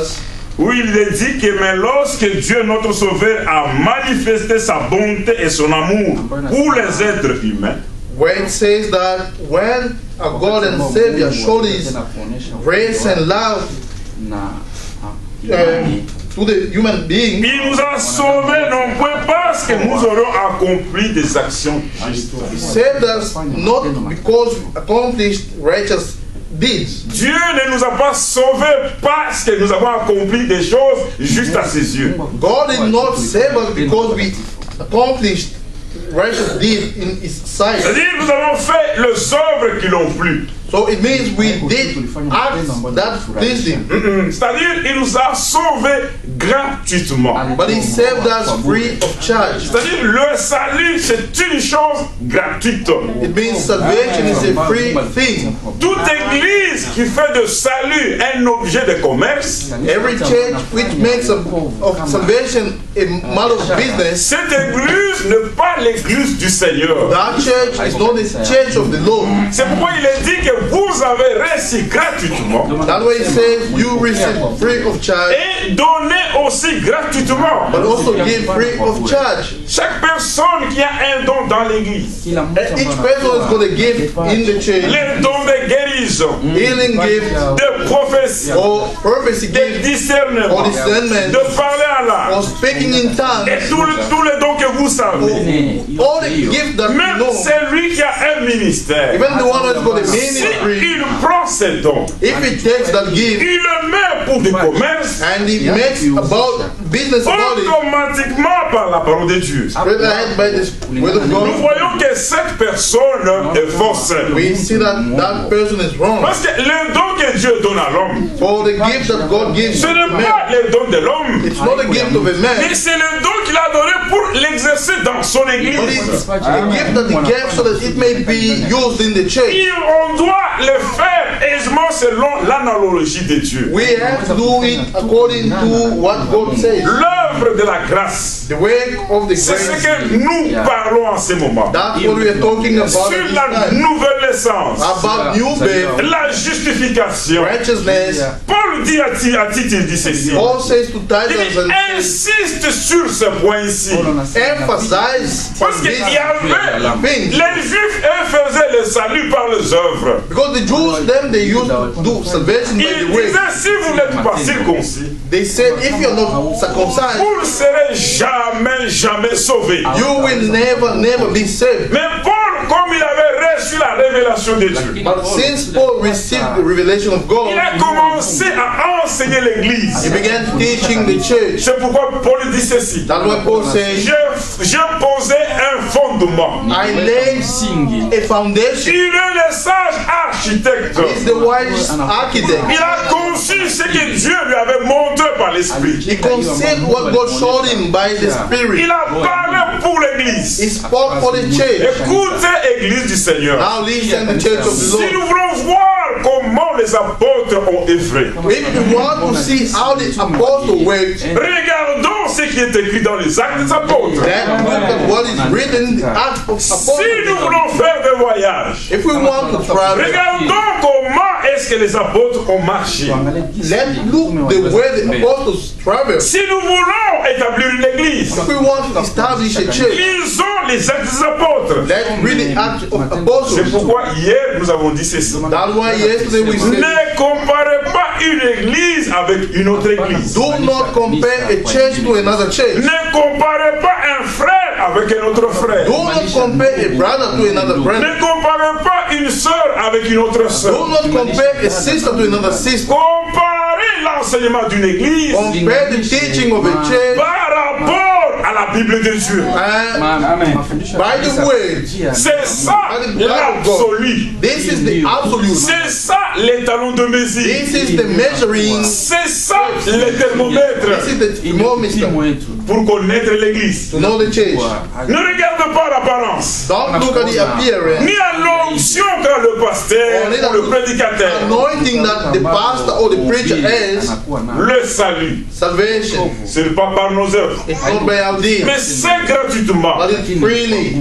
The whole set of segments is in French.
us. Où il est dit que mais lorsque Dieu notre Sauveur a manifesté sa bonté et son amour pour les êtres humains, Where it says that when our God and Savior showed His grace and love to the human being, il nous a sauvés non point parce que nous aurions accompli des actions justes. He saved us not because we accomplished righteous deeds. Dieu ne nous a pas sauvés parce que nous avons accompli des choses justes à ses yeux. God did not save us because we accomplished righteous deeds in His sight. C'est-à-dire nous avons fait les œuvres qui l'ont plu. So it means we did acts that pleased Him. C'est-à-dire il nous a sauvés gratuitement. But He saved us free of charge. C'est-à-dire le salut c'est une chose gratuite. It means salvation is a free thing. Toute église qui fait de salut un objet de commerce, Every church which makes of salvation a matter of business, cette église n'est pas l'église du Seigneur. that church is not the church of the Lord. C'est pourquoi il est dit que vous avez reçu gratuitement That's why He says you receive free of charge, et donnez aussi gratuitement. but also give free of charge. Chaque personne qui a un don dans l'église, Each person is going to give in the church les dons de guérison, healing gift de prophétie, or prophecy de gift discernement, or discernment de parler à l'âme, or speaking in tongues, et tous les dons que vous savez. all the gifts that you Même know. celui qui a un ministère, Even the one who's got a si ministry, il prend ces dons, if he takes that gift il le met pour du commerce, and he makes about business about it, automatiquement par la parole de Dieu. spread ahead by the word of Nous God, voyons que cette personne est fausse. we see that that person is wrong. Parce que le don que Dieu donne à l'homme, For the gift that God gives ce to n'est man, pas le don de l'homme, it's not a gift of a man, mais c'est le don qu'il a donné pour l'exercer dans son but église. it's a gift that he gave so that it may be used in the church. On doit le faire aisément selon l'analogie de Dieu. We have to do it according to what God says. L'œuvre de la grâce, The work of the c'est ce grace. que nous parlons en ce moment. That's what we are talking about Sur at this la time. nouvelle naissance, About new birth, la justification. righteousness. Paul dit à Tite, il dit ceci. Paul says to Titus Il and insiste sur ce point ici. emphasize Parce on qu'il this y avait, thing. les Juifs, eux, faisaient le salut par les œuvres. Because the Jews, them, they used to do salvation by Ils the way. disaient, si vous n'êtes pas circoncis, They said, if you're not circumcised, vous ne serez jamais sauvés. you will never be saved. Mais Paul, comme il avait reçu la révélation de Dieu, But since Paul received the revelation of God, il a commencé à enseigner he l'église. began teaching the church. C'est pourquoi Paul dit ceci. That's why Paul says, J'ai posé un fondement. I laid a foundation. Il est le sage architecte. He's the wise architect. Il a conçu ce que Dieu lui avait montré par l'Esprit. He conceived what God showed him by the Spirit. Il a parlé pour l'église. He spoke for the church. Écoutez, église du Seigneur. Now listen to the church of the Si nous Lord. voulons voir comment les apôtres ont œuvré, If you want to see how the apostle worked, regardons ce qui est écrit dans les actes des apôtres. then look at what is written in the Acts of Si nous Apostles. voulons faire des voyages, If we want to travel, regardons comment est-ce que les apôtres ont marché. let's look the way the apostles traveled. Si nous voulons établir une église, If we want to establish a church, lisons les actes des apôtres. let's read the Acts of C'est Apostles. pourquoi hier nous avons dit ceci. That's why yesterday we said, Ne comparez pas une église avec une autre église. do not compare a church to another church. Ne comparez pas un frère avec un autre frère. Do not compare a brother to another brother. Ne comparez pas une sœur avec une autre Do sœur. not compare a sister to another sister. Comparez l'enseignement d'une église Compare the teaching of a church par rapport à la Bible de Dieu. by the word. C'est ça l'absolu. This is the absolute. C'est ça l'étalon de mesure. This is the measuring. C'est ça le thermomètre This is the thermometer pour connaître l'église. to know the church. Ne regarde pas l'apparence, Don't look at the appearance. ni à l'onction qu'a le pasteur ou le prédicateur. Anointing that the pastor or the preacher has, Le salut, salvation. ce n'est pas par nos œuvres, It's not by our deeds, mais c'est gratuitement. but it's freely.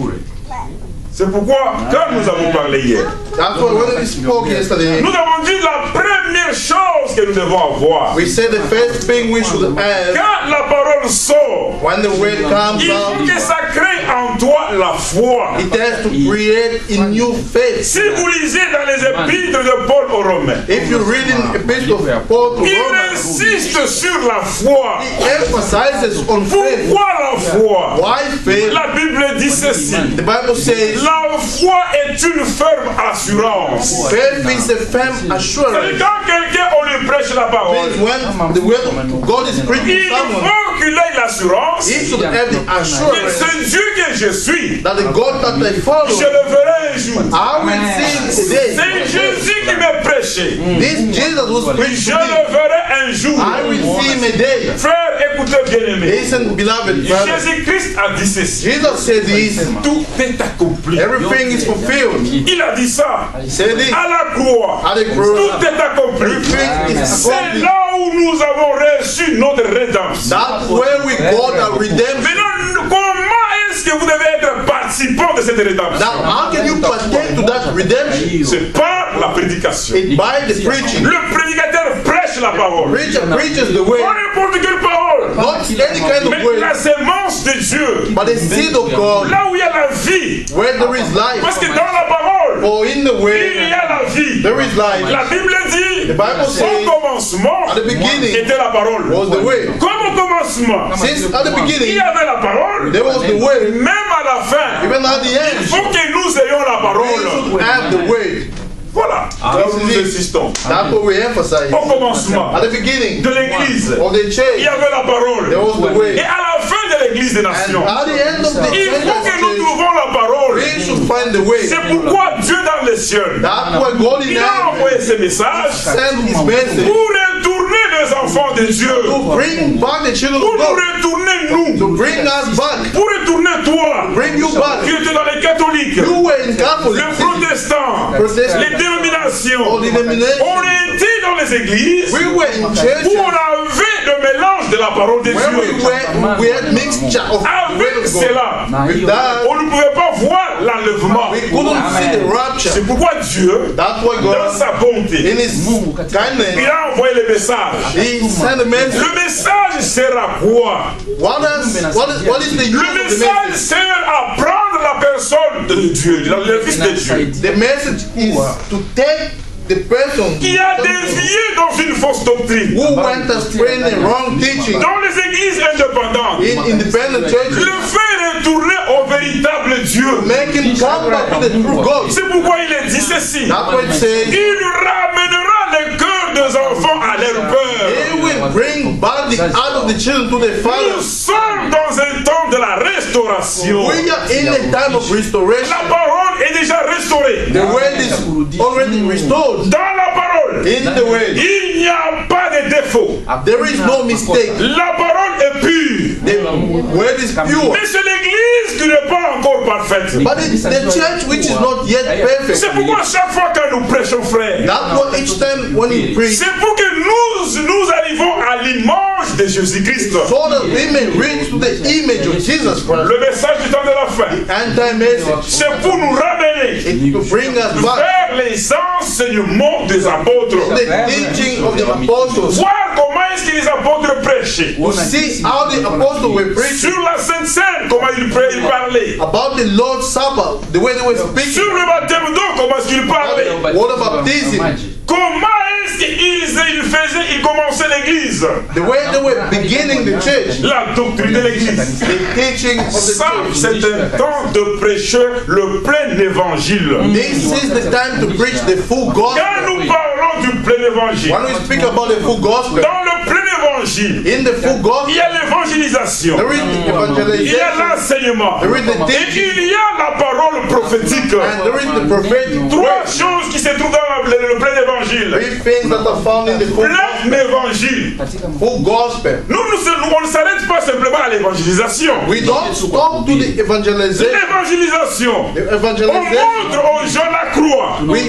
C'est pourquoi, quand nous avons parlé hier, That's why when we spoke yesterday, nous avons dit la première chose que nous devons avoir. we said the first thing we should have Quand la parole sort, when the word comes il faut que out, ça crée en toi la foi. it has to create in you faith. Si vous lisez dans les épîtres de Paul aux Romains, If you read in Epistle of Paul to il Romans, insiste sur la foi. he emphasizes on faith. Pourquoi la foi? Why faith? La Bible dit ceci. The Bible says La foi est une ferme assurance. faith is a firm C'est-à-dire assurance. quand quelqu'un on lui prêche la parole, Means when the word of God is preached il to someone, faut qu'il ait l'assurance he should have the que assurance ce Dieu que je suis, that the God that I je follow, le verrai un jour. I will see today. C'est Jésus qui m'a prêché. This Jesus was preached Je to me. le verrai un jour. I will see him a day. Frère, écoutez bien aimé. Listen, beloved brother. Jésus-Christ a dit ceci. Jesus said this. Tout est accompli. Everything is fulfilled. Il a dit ça. He said it. À la croix. At the cross. Tout est accompli. Everything is C'est accomplished. là où nous avons reçu notre rédemption. That's where we got our redemption. Maintenant, comment est-ce que vous devez être participant de cette rédemption? Now, how can you partake to that redemption? C'est par la prédication. It's by the preaching. Le prédicateur prêche la parole. Preacher preaches the Pas word, n'importe quelle parole. not any kind Mais of word, la sémence de Dieu. but the seed of God, Là où il y a la vie. where there is life. Parce que dans la parole, For in the il word, y a la vie. there is life. La Bible dit, The Bible au says, commencement at the beginning était la parole. was the word. Comme au commencement, Since at the il y beginning, avait la parole, there was the word. même à la fin, Even at the il end, faut que nous ayons la we parole. should have the word. Voilà, là où nous insistons. That's what we emphasize. Au commencement At the beginning de l'Église, of the il church, y avait la parole. there was the Et word. à la fin de l'Église des And Nations, at the end of the il faut que nous church, trouvons la parole. we should find the way. C'est pourquoi Dieu dans les cieux, That's why God in il a heaven envoyé ce message sent his message pour retourner les enfants de Dieu. to bring back the children Pour of nous God, retourner to nous. bring us back, Pour retourner toi. bring you back. Qui était dans les catholiques, You were in Catholic, les protestants, Protestant, les dénominations. all denominations. On était dans les églises We were in où churches on avait le mélange de la parole de where Dieu. we had mixture of the Avec word of God. cela, With that, on ne pouvait pas voir l'enlèvement. we couldn't see the rapture. C'est pourquoi Dieu, That's why dans God, sa bonté, in his il kindness, a envoyé le message. he sent a message. Le message sert à quoi? What is the use Le of the message message? sert à prendre la personne de Dieu, le Fils de Dieu, The message is to take the person qui a dévié dans une fausse doctrine. who went astray in the wrong teaching Dans les églises indépendantes, in independent churches, le fait retourner au véritable Dieu. make him come back to the true God. C'est pourquoi il est dit ceci. That's what it says. Il ramènera les cœurs des enfants à leur père. He will bring back the heart of the children to their Nous fathers. sommes dans un temps de la restauration. We are in a time of restoration. La parole est déjà restaurée. The word is already restored. Dans la parole, In the word, il n'y a pas de défaut. there is no mistake. La parole est pure. The word is pure. Mais c'est l'église qui n'est pas encore parfaite. But it's the church which is not yet perfect. C'est pourquoi chaque fois que nous prêchons, frère, That's why each time when you preach, c'est pour que nous arrivons à l'image de Jésus-Christ. so that we may reach to the image of Jesus Christ. Le message du temps de la fin, Anti-message. c'est pour nous ramener It's to bring us back vers les enseignements des apôtres. to the teaching of the apostles. Voir comment est-ce que les apôtres prêchaient. To see how the apostles were preaching Sur la Sainte Seine, comment ils parlaient. about the Lord's Supper, the way they were speaking, Sur le baptême d'eau, comment est-ce qu'ils parlaient. water baptism, Comment est-ce qu'ils faisaient, ils commençaient l'église. the way they were beginning the church, La doctrine de l'église. the teaching of the Ça, church. c'est un temps de prêcher le plein évangile. This is the time to preach the full gospel. Quand nous parlons du plein évangile, When we speak about the full gospel, dans le plein évangile, in the full il gospel, y a l'évangélisation, there is the il y a evangelization, l'enseignement, there is the et teaching, il y a la parole prophétique. and there is the prophetic Trois word. choses qui se trouvent dans le plein évangile. Three things that are found in the full Plein évangile. full gospel. On ne s'arrête pas simplement à l'évangélisation. We don't stop to the evangelization. L'évangélisation, The on evangelization. montre aux gens la croix. We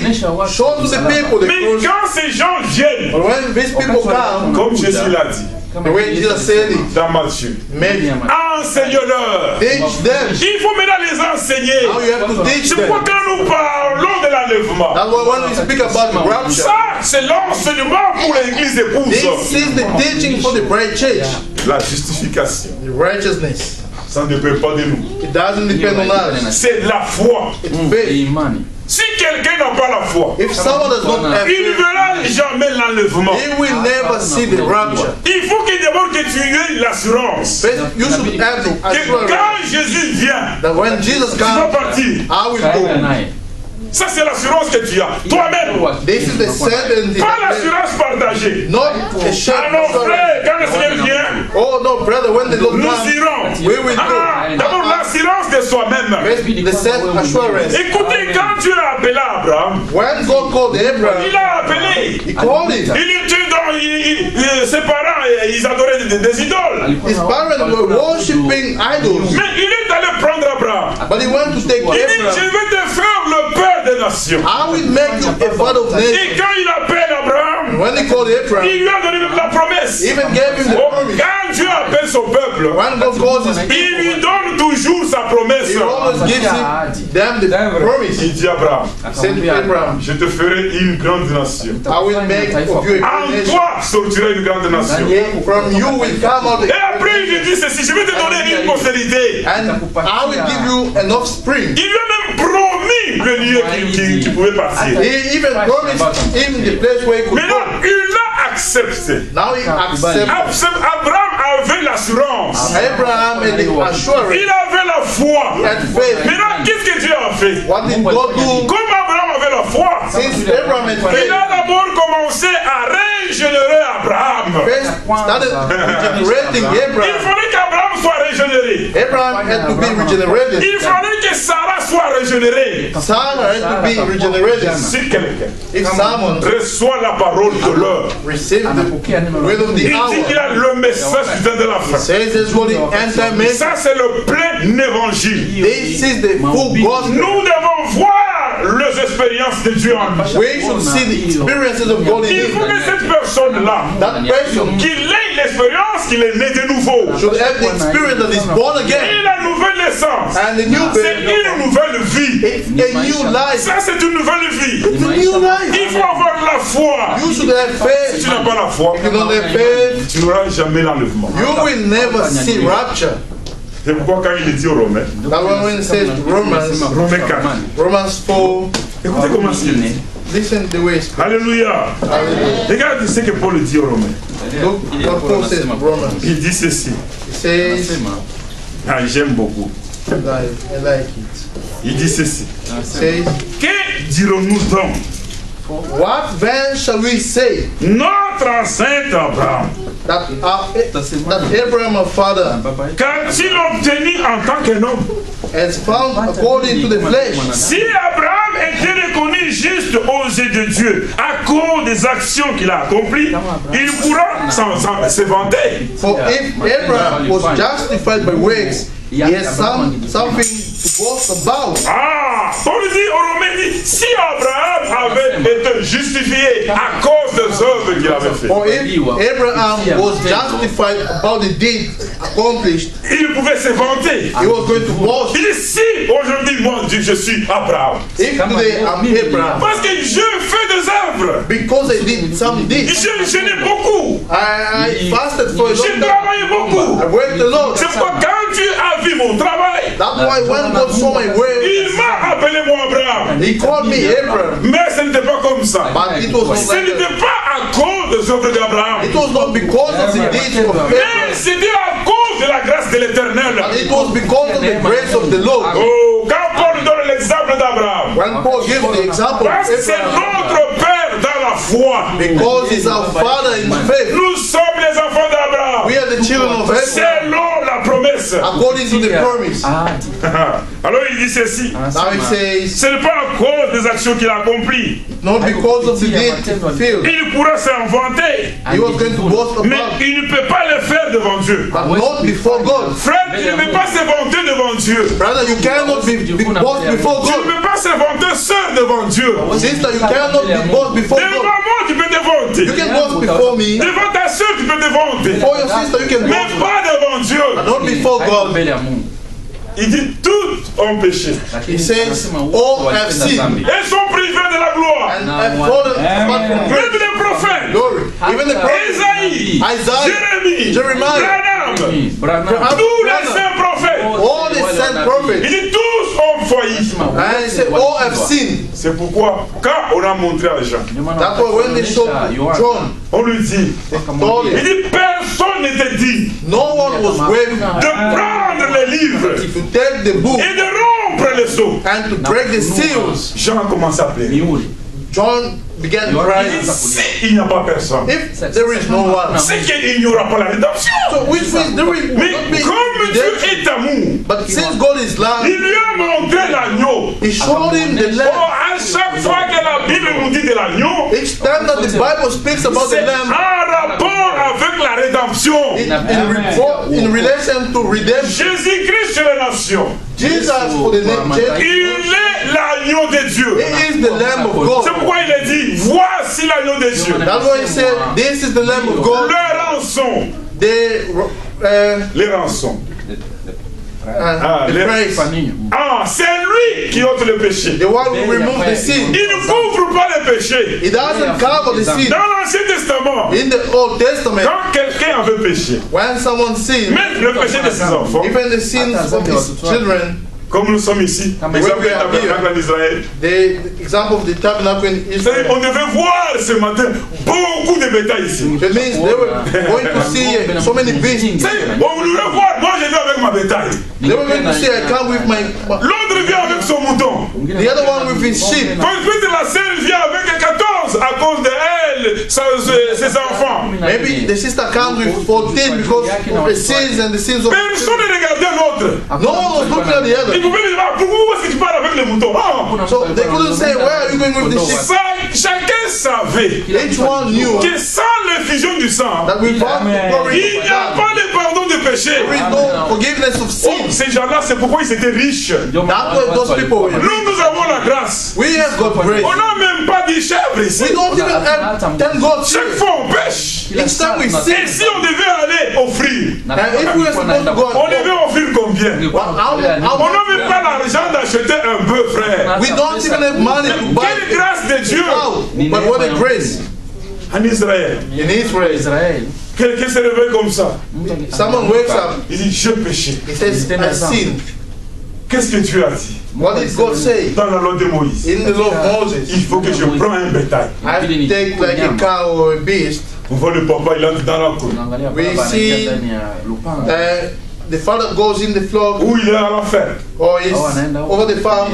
show to the people the Mais cross. quand ces gens viennent, But when these people come, comme Jésus l'a dit, dit The way Jesus said it. dans Matthieu. Maybe. Enseigne-leur. Teach them. Il faut maintenant les enseigner. Now you have to teach C'est them. pourquoi quand nous parlons de l'enlèvement, That's why when we speak about the rapture, ça c'est l'enseignement pour l'église épouse. this is the teaching for the bride church. La justification, The righteousness. ça ne dépend pas de nous. It doesn't depend on us. C'est la foi. It's faith. Si quelqu'un n'a pas la foi, If someone does not have il ne faith, verra jamais l'enlèvement. he will never see the rapture. Il faut qu'il d'abord que tu aies l'assurance But you should have the que assurance quand Jésus vient, that when Jesus tu vas comes, partir. I will go. Ça c'est l'assurance que tu as. Toi-même. This is the certainty. Pas l'assurance partagée. Not a shame. Ah non frère, quand le Seigneur vient, Oh no, brother, when the Lord nous comes, irons. we will Ah, go. d'abord l'assurance de soi-même. The self-assurance. Écoutez, quand Dieu a appelé Abraham, When God called il Abraham, a appelé. he called him. Il était dans ses parents, ils adoraient des idoles. His parents were worshipping idols. Mais il est allé prendre Abraham. But he went to take Il dit, je Abraham. vais te faire le père des nations. I will make you a father of nations. Et quand il appelle Abraham, When he called Abraham, il lui a donné la promesse. he even gave him the Oh, promise. quand Dieu appelle son peuple, When God calls his people, il lui donne toujours sa promesse. he always gives them the promise. Il dit à Abraham, Said to Abraham, je te ferai une grande nation. I will make of you a En great nation. toi sortira une grande nation. And from you will come out Et a après, il lui dit ceci, je vais te donner une postérité. and I will give you an offspring. Il lui a même promis le lieu qui pouvait partir. He even promised him the place where he could Maintenant, go. il a accepté. Now he accepted. Abraham avait l'assurance. Abraham had the assurance. Il avait la foi. He had faith. Maintenant, qu'est-ce que Dieu a fait? What did God do? Comme Abraham avait la foi, Since Abraham had il faith, a d'abord commencé à régénérer Abraham. first started regenerating Il Abraham. fallait qu'Abraham soit régénéré. Abraham had to be regenerated. Il fallait que Sarah soit régénérée. Sarah had to be regenerated. Si quelqu'un If someone reçoit la parole de l'heure, received the word of il the dit qu'il hour, a le message du temps de la fin. says this what the answer message. Ça, c'est le plein évangile. This is the full gospel. Nous devons voir les expériences de Dieu en nous. We should see the experiences of God in Il faut him. que cette personne-là, That person qu'il ait l'expérience qu'il est né de nouveau. should have the experience that is born Et again. la nouvelle naissance, And the new c'est birth, une nouvelle vie. it's a new life. Ça, c'est une nouvelle vie. It's a new life. Il faut avoir la foi. You should have Si faith. tu n'as pas la foi, If you don't have faith, tu n'auras jamais l'enlèvement. you will never see rapture. C'est pourquoi quand il est dit aux Romains, That's why when it says Romains 4, Romans 4, écoutez comment c'est dit. listen the way it's Alléluia. Hallelujah. Regarde ce que Paul dit aux Romains. Look what Paul says in Romans. Il dit ceci. He says, Ah, j'aime beaucoup. I like it. Il dit ceci. He says, Que dirons-nous donc? what then shall we say Notre ancêtre Abraham, that Abraham our father qu'a-t-il obtenu en tant qu'un homme? has found according to the flesh? Si Abraham était reconnu juste aux yeux de Dieu à cause des actions qu'il a accomplies, il pourra se vanter. For if Abraham was justified by works, he has something to boast about. Ah, Paul dit aux Romains, dit, si Abraham avait été justifié à cause des œuvres qu'il avait faites, For if Abraham was justified about the deed accomplished, il pouvait se vanter. he was going to boast. Il dit, si aujourd'hui, moi, je suis Abraham, If today I'm Abraham, parce que je fais des œuvres, because I did some deeds, je n'ai beaucoup, I fasted for a j'ai long time, travaillé beaucoup. I worked a lot. C'est pourquoi quand Dieu a vu mon travail, That's why when God saw my work, il m'a appelé moi Abraham. he called me Abraham. Mais ce n'était pas comme ça. But it was not Ce like that. n'était pas à cause des œuvres d'Abraham. It was not because of the deeds of Mais Abraham. c'était à cause de la grâce de l'Éternel. It was because of the grace of the Lord. Oh, quand Paul donne l'exemple d'Abraham, When Paul gives the example of parce que c'est Abraham, notre Père dans la foi. because he's our father in faith, Nous sommes les enfants d'Abraham. we are the children of Abraham Selon la promesse. according to the promise. Alors il dit ceci. Now it says, Ce n'est pas à cause des actions qu'il a accomplies. not because of the deed fulfilled. Il pourra s'inventer. He was going to boast Mais about, il ne peut pas le faire devant Dieu. but not before God. Frère, tu ne peux pas se vanter devant Dieu. Brother, you cannot be boast before Tu ne God. peux pas se vanter seul devant Dieu. Sister, you cannot be boast before Devant God. moi, tu peux te vanter. You can boast before me. Devant ta soeur, tu peux te vanter. présenter. For your sister, you can Mais go to. pas devant Dieu. But not before God. Il dit tous ont péché. He says, all have sinned Et sont privés de la gloire. and have fallen apart from Même les prophètes. glory. Even the prophets, Isaïe, Isaiah, Jérémie, Jeremiah, Branham, tous les saints prophètes. all the sent Il prophets, dit tous ont failli. and he said, all have sinned. C'est pourquoi, quand on a montré à Jean, That's why when they showed John, on lui dit, told il him, dit personne n'était dit no one was worthy de prendre les livres to take the book et de rompre les sceaux. and to break the seals. Jean commence à pleurer. John began Il crying. dit, s'il n'y a pas personne, If there is no one, c'est qu'il n'y aura pas la rédemption. so which means there will Mais not be comme Dieu redemption. est amour, But since God is love, il lui a montré l'agneau. He showed him the Oh, lamb. à chaque fois que la Bible nous dit de l'agneau, Each time that the Bible speaks about c'est the lamb, en rapport avec la rédemption. in relation to redemption, Jésus-Christ chez les nations. Jesus for the name, Il est l'agneau de Dieu. He is the Lamb of C'est God. pourquoi il a dit, voici l'agneau de Dieu. That's why He said, "This is the Lamb of God." Le rançon. The Les rançons. the les- praise, Ah, c'est lui qui ôte le péché. the one who removes the sin. Il ne couvre pas le péché. He doesn't cover the sin. Dans l'Ancien Testament, In the Old Testament, quand quelqu'un avait péché, when someone sins, même le péché de ses enfants, even the sins of his children, comme nous sommes ici, l'exemple du tabernacle en Israël, the example of the tabernacle in Israel, on devait voir ce matin beaucoup de bétail ici. it means they were going to see so many beasts. On voulait voir, moi je viens avec ma bétail. They were going to say, "I come with my." L'autre vient avec son mouton. The other one with his sheep. Ensuite la sœur vient avec 14 à cause de elle, ses enfants. Maybe the sister comes with 14 because of the sins and the sins of. Personne ne regardait l'autre. No one was looking at the Il other. pouvait me dire, ah, pourquoi est-ce que tu parles avec les moutons? Ah. So they couldn't say, "Where are you going with the sheep?" Ça, chacun savait Each one knew que sans l'effusion du sang, that without the glory il of n'y a God, pas de pardon de péché. there is no forgiveness of Oh, sin. ces gens-là, c'est pourquoi ils étaient riches. That's why those people were. Nous avons la grâce. We have got grace. On n'a même pas dit chèvre ici. We don't even have 10 goats Chaque here. fois on pêche. Each time we Et sin, si on devait aller offrir, and if we were supposed to go, on devait offrir combien? On n'a même pas l'argent d'acheter un bœuf, frère. we don't even have money to buy Quelle grâce de Dieu! cow. But what a grace En Israël, in Israel. quelqu'un se réveille comme ça. Someone wakes up, Il dit, j'ai péché. he says, "I sinned." Qu'est-ce que Dieu a dit? What did God say Dans la loi de Moïse, in the law of Moses? il faut que je prenne un bétail. I have to take like a cow or a beast. On voit le papa, il entre dans la cour. We see the father goes in the flock Où il est à la ferme. or is over the farm.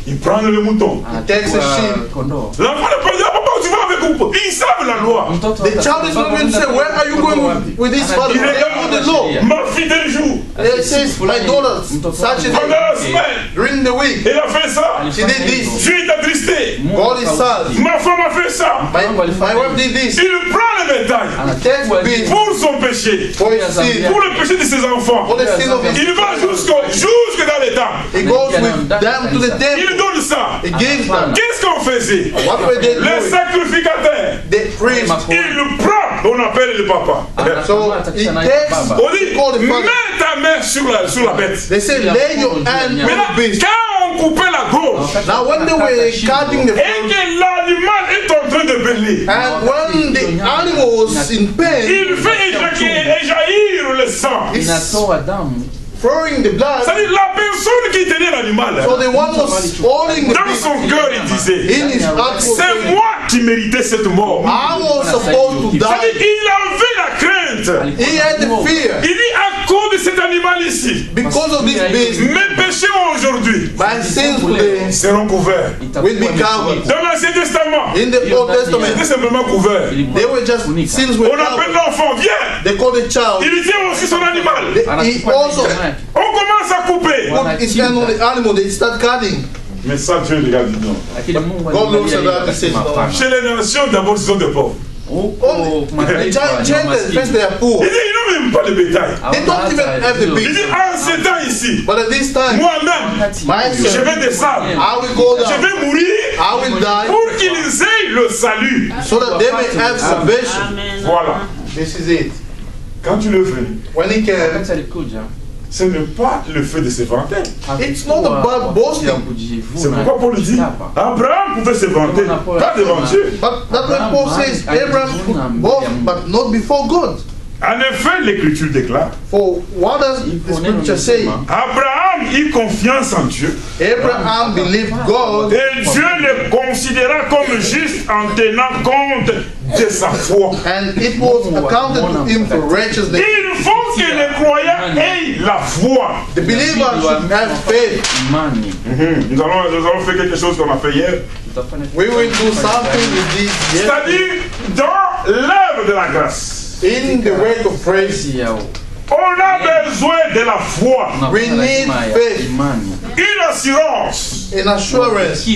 Il prend le mouton. He takes a sheep. L'enfant ne peut dire, papa, où tu vas avec vous? Ils savent la loi. The child is not going to say, "Where are you going with this father?" Il They regarde know the law. ma fille tel jour. It says, "My daughter, such Pendant a la day, semaine, during the week, il a fait ça. she did this. Dieu est attristé. God is sad. Ma femme a fait ça. My wife did this. Il prend le bétail Take the beast pour son péché, for his sin, pour le péché de ses enfants. for the sin of his. Il va jusque dans les temps. He goes with them to the Il temple. donne ça. He gives them. Qu'est-ce qu'on faisait? What were they Les doing? sacrificateurs. The priest. Il le prend. On appelle le papa. So he takes. On dit, Call the father. mets ta main sur la bête. They say, "Lay your hand on Maintenant, the beast." quand on coupait la gorge, Now, when they were cutting the et front, que l'animal est en train de bêler, and when the animal was in pain, il fait éjaillir le sang. he's throwing the blood. C'est-à-dire la personne qui tenait l'animal, So the one was holding the dans beast. son cœur, il disait, In his heart was c'est saying, moi qui méritais cette mort. "I was supposed to C'est-à-dire die." qu'il avait la crainte. He had the fear Il dit à cause de cet animal ici, because of this beast. mes péchés aujourd'hui My sins today seront couverts. will be covered. Dans l'Ancien Testament, In the Old c'était Testament, simplement couvert. they were just sins were On appelle covered. l'enfant, viens. They call the child. Il tient aussi son animal. He also On commence à couper. put his hand on the animal. They start cutting. Mais ça, Dieu les gars dit non. God looks at that and says, "No." Chez les nations, d'abord, ce sont des pauvres. The Gentiles first they are poor. Il dit, ils n'ont même pas de bétail. They don't even have the Il dit, beast. en ces temps ici, But at this time, moi-même, je myself, vais descendre. I will go Je down. vais mourir I will die pour qu'ils aient le salut. so that they may have salvation. Voilà. This is it. quand il est venu, when he came, ce n'est pas le fait de se vanter. it's not about boasting. C'est pourquoi Paul dit, Abraham pouvait se vanter, pas devant Dieu. But that's why Paul says Abraham could boast, but not before God. En effet, l'Écriture déclare, For what does the scripture say? Abraham eut confiance en Dieu. Abraham believed God, Et Dieu le considéra comme juste en tenant compte de sa foi. and it was accounted to him for righteousness. Il faut que les croyants aient la foi. The believer should have faith. Nous allons faire quelque chose qu'on a fait hier. We will do something with this, yes, C'est-à-dire dans l'œuvre de la grâce. in the work of praise. On a besoin de la foi, We need faith, une assurance. an assurance.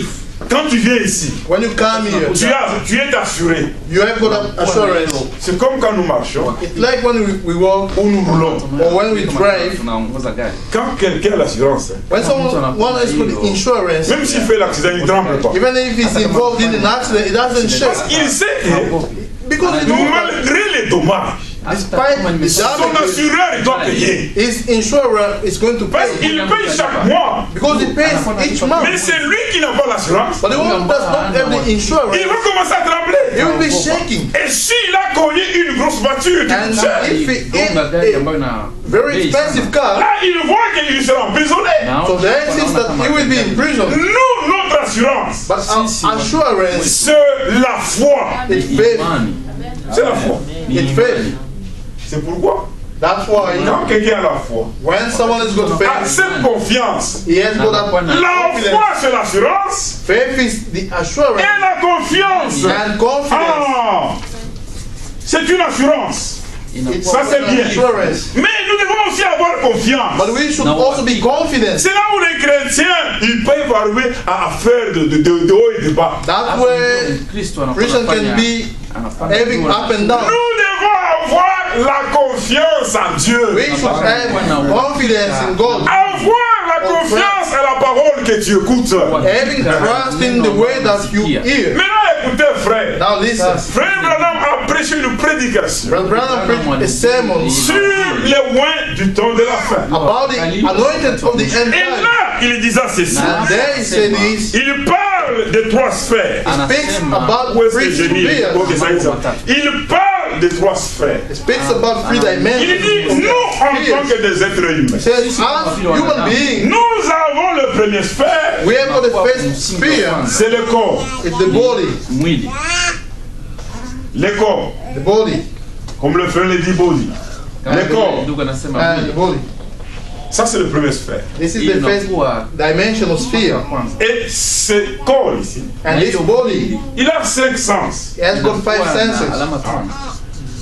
Quand tu viens ici, When you come here, tu es assuré. you have got an assurance. C'est comme quand nous marchons It's like when we walk ou nous roulons. or when we drive. Quand quelqu'un a l'assurance, When someone has got insurance, même s'il fait l'accident, il ne tremble pas. even if he's involved in an accident, it doesn't shake. Il sait que Because he knows malgré les dommages, despite the son damage, assureur il doit payer. his insurer is going to Parce pay. qu'il paye chaque mois. Because he pays each Mais month. c'est lui qui n'a pas l'assurance. But the one who does not have the insurance, Il va commencer à he trembler. will be shaking. Et s'il a cogné une grosse voiture, And cher, if he hit a very expensive car, là il voit qu'il sera emprisonné. so there is that he will be in prison. Nous, notre assurance, But our assurance, c'est la foi. it's faith. C'est la foi. It's faith. C'est pourquoi, That's why quand quelqu'un a la foi, when someone has got a faith, cette confiance, he has got a la confidence. foi c'est l'assurance Faith is the assurance, et la confiance. and confidence, Ah, c'est une assurance. it's Ça, c'est an bien. assurance. Mais nous devons aussi avoir confiance. But we should also be confident. C'est là où les chrétiens, ils peuvent arriver à faire de haut et de bas. That's where Christian can be having up and down. Nous devons avoir la confiance en Dieu. We should have confidence in God, Avoir la confiance à la parole que tu écoutes. having trust in the way that you hear. Maintenant, écoutez, frère. Now listen, Frère Branham a prêché une prédication Brother Branham preached a sermon sur les oins du temps de la fin. about the anointed of the end Et time. là, il disait ceci. And there he said this, Il parle de trois sphères. speaks about Où est-ce que three j'ai mis? spheres. Ok, ça y est, ça. Il parle de trois sphères. It speaks about three Il dimensions dit, of nous, en tant spheres. que des êtres humains, It says, as human beings, nous avons le premier sphère, we have got the first sphere, c'est le corps. it's the body, Le corps, the body, comme le frère le dit, body. Le corps, and the body. ça c'est le premier sphère. This is the first dimension of sphere. Et ce corps ici, And this body, il a 5 sens. it has got 5 senses.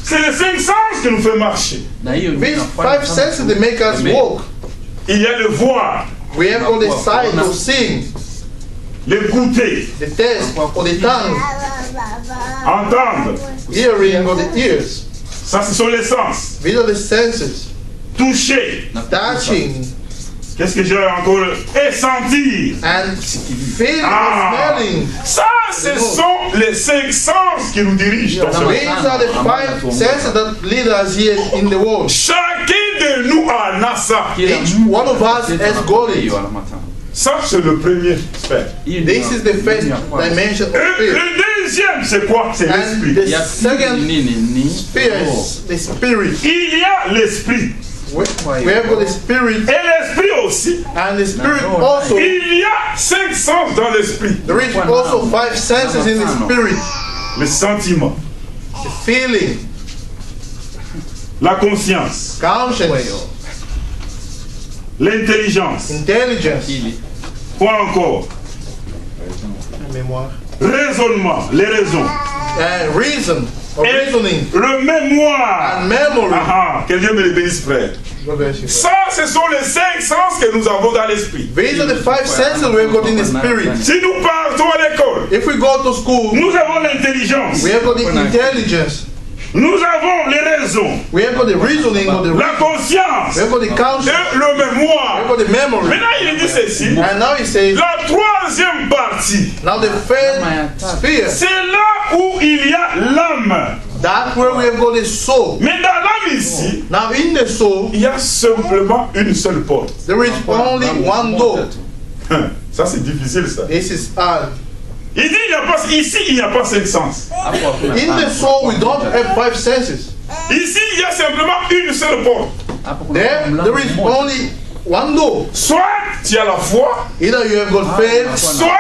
C'est les 5 sens qui nous fait marcher. These 5 senses, they make us walk. Il y a le voir, We have got the sight of seeing, le goûter, the taste, or the tongue, entendre. hearing, or the ears. Ça, ce sont les sens. These are the senses. Toucher. Touching Qu'est-ce que j'ai encore? Et sentir. and feeling Ah. or smelling. Ça, ce sont les 5 sens qui nous dirigent dans ce monde. These are the 5 senses that lead us here in the world. Chacun de nous en a ça. Each one of us has got it. Ça, c'est le premier sphère. This is the first dimension of spirit. Le deuxième, c'est quoi? C'est And l'esprit. the second sphere is the spirit. Il y a l'esprit. We have got the spirit, Et l'esprit aussi. and the spirit also. Il y a 5 sens dans l'esprit. There is also 5 senses in the spirit. Le sentiment, The feeling, la conscience, conscience, l'intelligence. intelligence, Quoi encore? mémoire, Raisonnement, les raisons. and reason, or Et reasoning, le mémoire. and memory. Ah, que Dieu me le bénisse, frère. Ça, ce sont les 5 sens que nous avons dans l'esprit. These are the 5 senses we have got in the spirit. Si nous partons à l'école, If we go to school, nous avons l'intelligence, we have got the intelligence, nous avons les raisons, we have got the reasoning, or the la conscience we have got the conscience, et le we have mémoire. got the memory. Maintenant, il dit ceci. And now he says, La troisième partie, now the third sphere, c'est là où il y a l'âme. that's where we have got the soul. Mais dans l'âme ici, Now in the soul, il y a simplement une seule porte. there is only one door. Ça c'est difficile ça. This is hard. Il dit ici il n'y a pas 5 sens. In the soul, we don't have 5 senses. Ici il y a simplement une seule porte. There is only one door. Soit tu as la foi, Either you have got faith, soit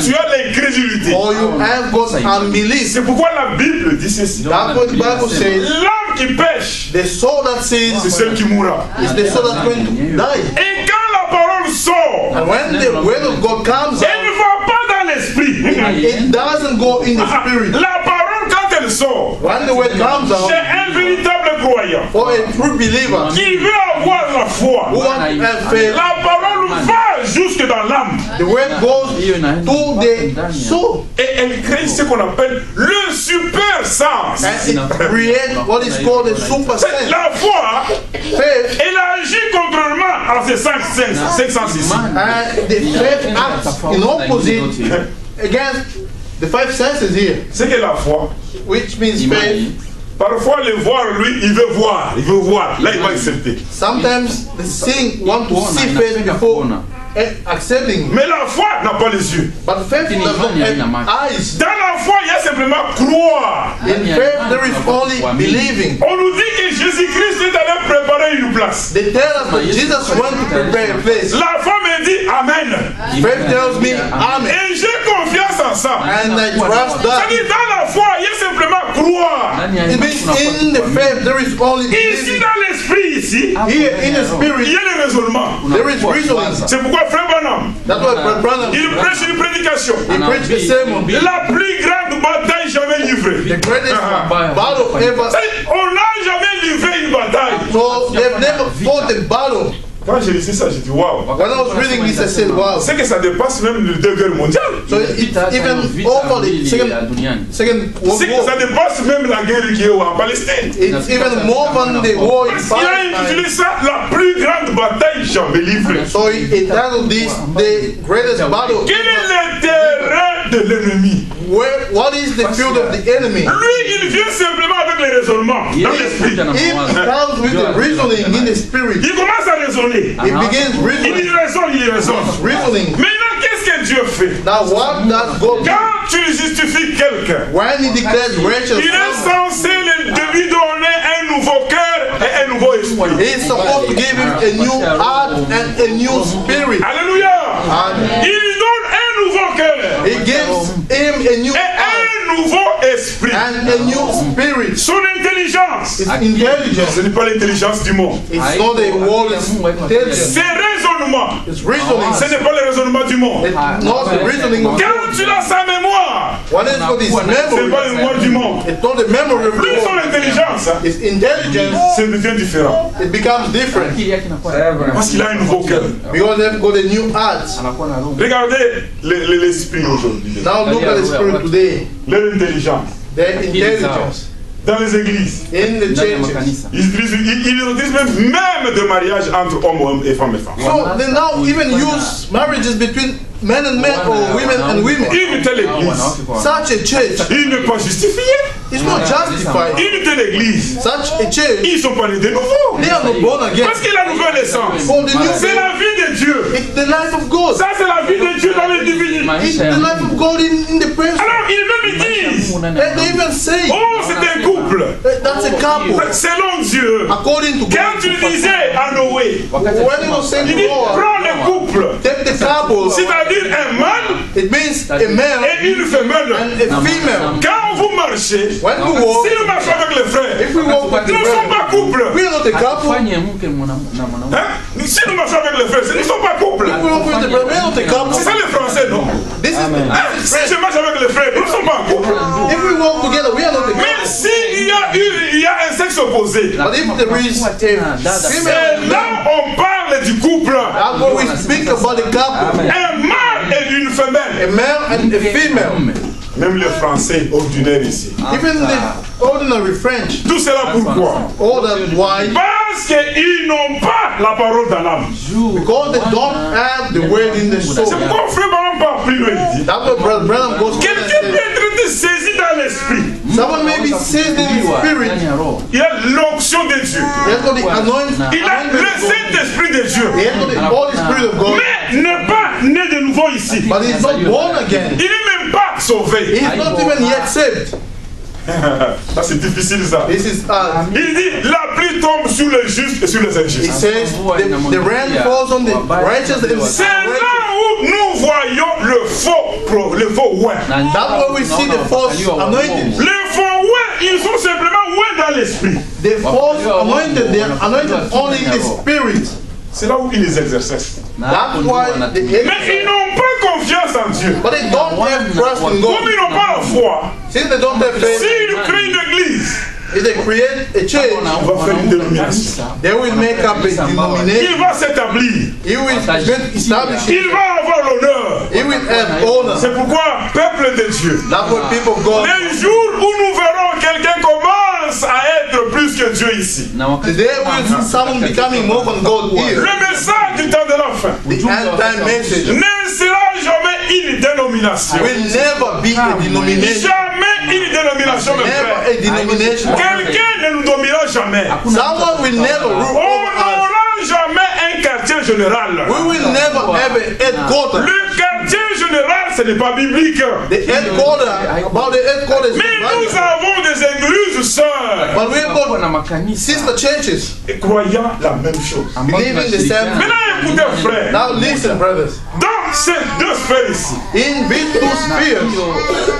tu as l'incrédulité. or you have got unbelief. C'est pourquoi la Bible dit ceci. That's what the Bible says. L'âme qui pêche, The soul that c'est sins celle qui mourra. is the soul that's going to die. Et quand la parole sort, And when the word of God comes elle out, ne va pas dans l'esprit. it doesn't go in the spirit. La parole quand elle sort, When the word comes out, c'est un véritable croyant for a true believer qui veut avoir la who foi. wants to have faith, La parole va jusque dans l'âme. the word goes to the soul. Et elle crée ce qu'on appelle le super sens. And it creates what is called a super C'est sense. la foi, Faith, elle agit contrairement à ces 5 sens ici. and the faith acts in opposite against the 5 senses here, C'est que la foi, which means faith. parfois le voir, lui, il veut voir. Là, il va accepter. Sometimes the seeing want to see faith before accepting, Mais la foi n'a pas les yeux. but faith does not have eyes. Dans la foi, il y a simplement croire. In faith, there is only believing. On nous dit que Jésus-Christ est allé préparer une place. They tell us that Jesus went to prepare a place. La foi me dit Amen. Faith tells me Amen, Et j'ai confiance en ça. and I trust that. C'est-à-dire, dans la foi, il y a simplement croire. It means in the faith there is only Ici, believing. dans l'esprit, ici, Here in the il spirit, y a le raisonnement. there is reasoning. C'est pourquoi Frère Branham, That's why Branham, il prêche une prédication. he preached the sermon. La plus grande bataille jamais livrée. The greatest battle ever. C'est- On n'a jamais livré une bataille. So they've never fought a battle. Quand j'ai lu ça, j'ai dit waouh. When I was reading this, I said, wow. C'est que ça dépasse même les 2 guerres mondiales. So it's even over the second World C'est que ça War. dépasse même la guerre qui est en Palestine. It's even more than the war in Parce qu'il a intitulé Palestine. ça la plus grande bataille jamais livrée. So he entitled this the greatest battle. Quel est le terrain de l'ennemi? What is the field of the enemy? Lui, il vient simplement avec les raisonnements dans l'esprit. He comes with the reasoning in the spirit. Il commence à raisonner. He begins Il raisonne. reasoning. Maintenant, qu'est-ce que Dieu fait? Now what does God do? Quand tu justifies quelqu'un, When he declares righteous, il est censé lui donner un nouveau cœur et un nouveau esprit. he is supposed to give him a new heart and a new spirit. Alléluia. And Il lui donne un nouveau cœur he gives him a new et heart un nouveau esprit. and a new spirit. Son intelligence, It's intelligence. ce n'est pas l'intelligence du monde. It's not a world's intelligence. Ses raisonnements, It's reasoning. ce n'est pas le raisonnement du monde. It's not the reasoning of Quand tu as sa mémoire, When it's got his ce n'est pas memory, le mémoire du monde. it's not the memory of Lui, son God. intelligence, It's intelligence. ça devient différent. It becomes different Parce qu'il a un nouveau cœur. because they've got a new heart. Regardez l'esprit aujourd'hui, Now look at the spirit today. leur intelligence. Their intelligence Dans les églises, in the churches. ils utilisent même de mariage entre hommes et femmes et femmes. So they now even use marriages between men and men or women and women. Une telle église, Such a church il n'est pas justifié. is not justified. Une telle église, Such a church, ils ne sont pas nés de nouveau. they are not born again. Parce que la nouvelle naissance, For the new c'est faith, la vie de Dieu. it's the life of God. Ça, c'est la vie de Dieu dans les divinité. It's the life of God in the person. Alors, ils même disent, And they even say oh, c'est un couple. that's a couple. Selon Dieu, According to quand God. tu disais à Noé, When he was saying il to dit, Noah, prends le couple, take the couple, c'est-à-dire un mâle it means a male et une femelle. and a female. Quand vous marchez, When we walk, si nous marchons avec les frères, if we walk with the nous ne sommes brother, pas couple. we are not a couple. Hein? Si nous marchons avec les frères, nous ne sommes pas couple. If we walk with the brother, we are not a couple. C'est ça les Français, non? This is Hein? Si je marche avec les frères, nous ne sommes pas couple. if we walk together, we are not a Mais couple. s'il y a un sexe opposé, But if there is a c'est female, là on parle du couple. that's when we speak about the couple, Un mâle et une femelle. a male and a female. Même les Français ordinaires ici. Even the ordinary French, Tout cela pourquoi? all that why? Parce qu'ils n'ont pas la parole dans l'âme. Because they don't have the word in the soul. C'est pourquoi frère Branham pas plus loin, il dit. That's what Brother Branham goes on and Quelqu'un peut says. être saisi dans l'esprit. Someone may be saved in the spirit. Il a l'onction de Dieu. He has got the anointing. Il a le Saint-Esprit de Dieu. He has got the Holy Spirit of God. Mais n'est pas né de nouveau ici. But he's not born again. Il n'est même pas sauvé. He's not even yet saved. Ça c'est difficile ça. This is Il dit la pluie tombe sur les justes et sur les he injustes. says the rain falls on the righteous and the C'est là où nous voyons le faux ouais. That's where we see the false anointed. Les faux ouais, ils sont simplement ouais dans l'esprit. The false anointed, they are anointed only in the spirit. C'est là où ils les exercent. That's why Mais ils n'ont pas confiance en Dieu. but they don't have trust in God. Comme ils n'ont pas la foi, Since they don't have faith, s'ils créent une église, if they create a church, on va faire une dénomination. they will make up a Il denomination. va s'établir. He will establish Il it. va avoir l'honneur. He will have honor. C'est pourquoi, peuple de Dieu, That's what people go. les jours où nous verrons quelqu'un commence à être plus que Dieu ici, Today we see someone becoming more than God here. le message du temps de la fin The end-time message ne sera jamais une dénomination. will never be a denomination. Jamais une dénomination, mes Never frères. a denomination. Quelqu'un ne nous dominera jamais. Someone will never rule On over us. n'aura jamais un quartier général. We will never have a headquarter. Le quartier général, ce n'est pas biblique. The headquarter, about the headquarters, Mais nous avons des églises sœurs but we've got sister churches et croyant la même chose. believing the same. Maintenant, écoutez, frères. Now listen, brothers. Dans ces deux sphères ici, In these two spheres,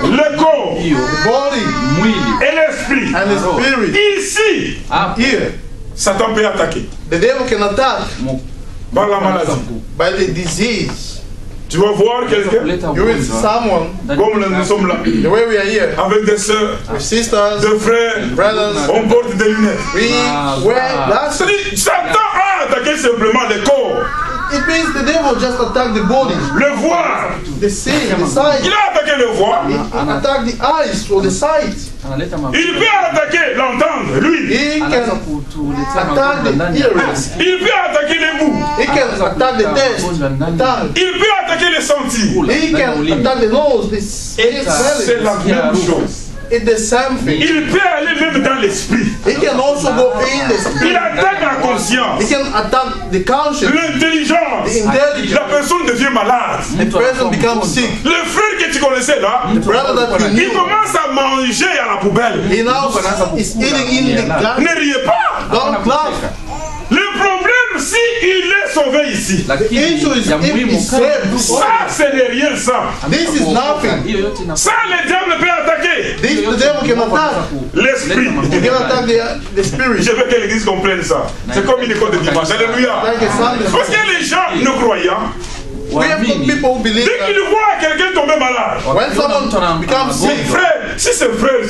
le corps the body et l'esprit, and the spirit, ici, here, Satan peut attaquer the devil can attack par la maladie. by the disease. Tu vas voir quelqu'un, You will see someone, comme nous sommes là, the way we are here, avec des sœurs, with sisters, des frères, brothers, on porte des lunettes. we wear glasses. C'est-à-dire, Satan a attaqué simplement le corps, It means the devil just attacked the body, le voir. the see, the sight. Il a attaqué le voir. He attacked the eyes or the sight. Il peut attaquer l'entendre, lui. He can attack the ears. Il peut attaquer les goûts. He can attack the taste, the tongue. Il peut attaquer les sentir. He can attack the nose, the C'est smell. la même chose. It's the same thing. Il peut aller même dans l'esprit. He can also go in the Il spirit. attaque la He conscience, can attack the conscience, l'intelligence. the intelligence. La personne devient malade. The person becomes sick. Le frère que tu connaissais là, The brother that you il knew, commence à manger à la poubelle. he now is eating in the garbage. Ne riez pas. Don't laugh. Le problème, si il est sauvé ici, The issue is if he's saved. ça, ce n'est rien ça. This is nothing. Ça, le diable peut attaquer. This the devil can attack. L'esprit. He can attack the spirit. Je veux que l'église comprenne ça. C'est comme une école de dimanche. Alléluia. Like a Sunday. Parce que les gens ne croyant, We have got people who believe dès that qu'ils voient quelqu'un tomber malade, when someone becomes sick, frère, si c'est frère,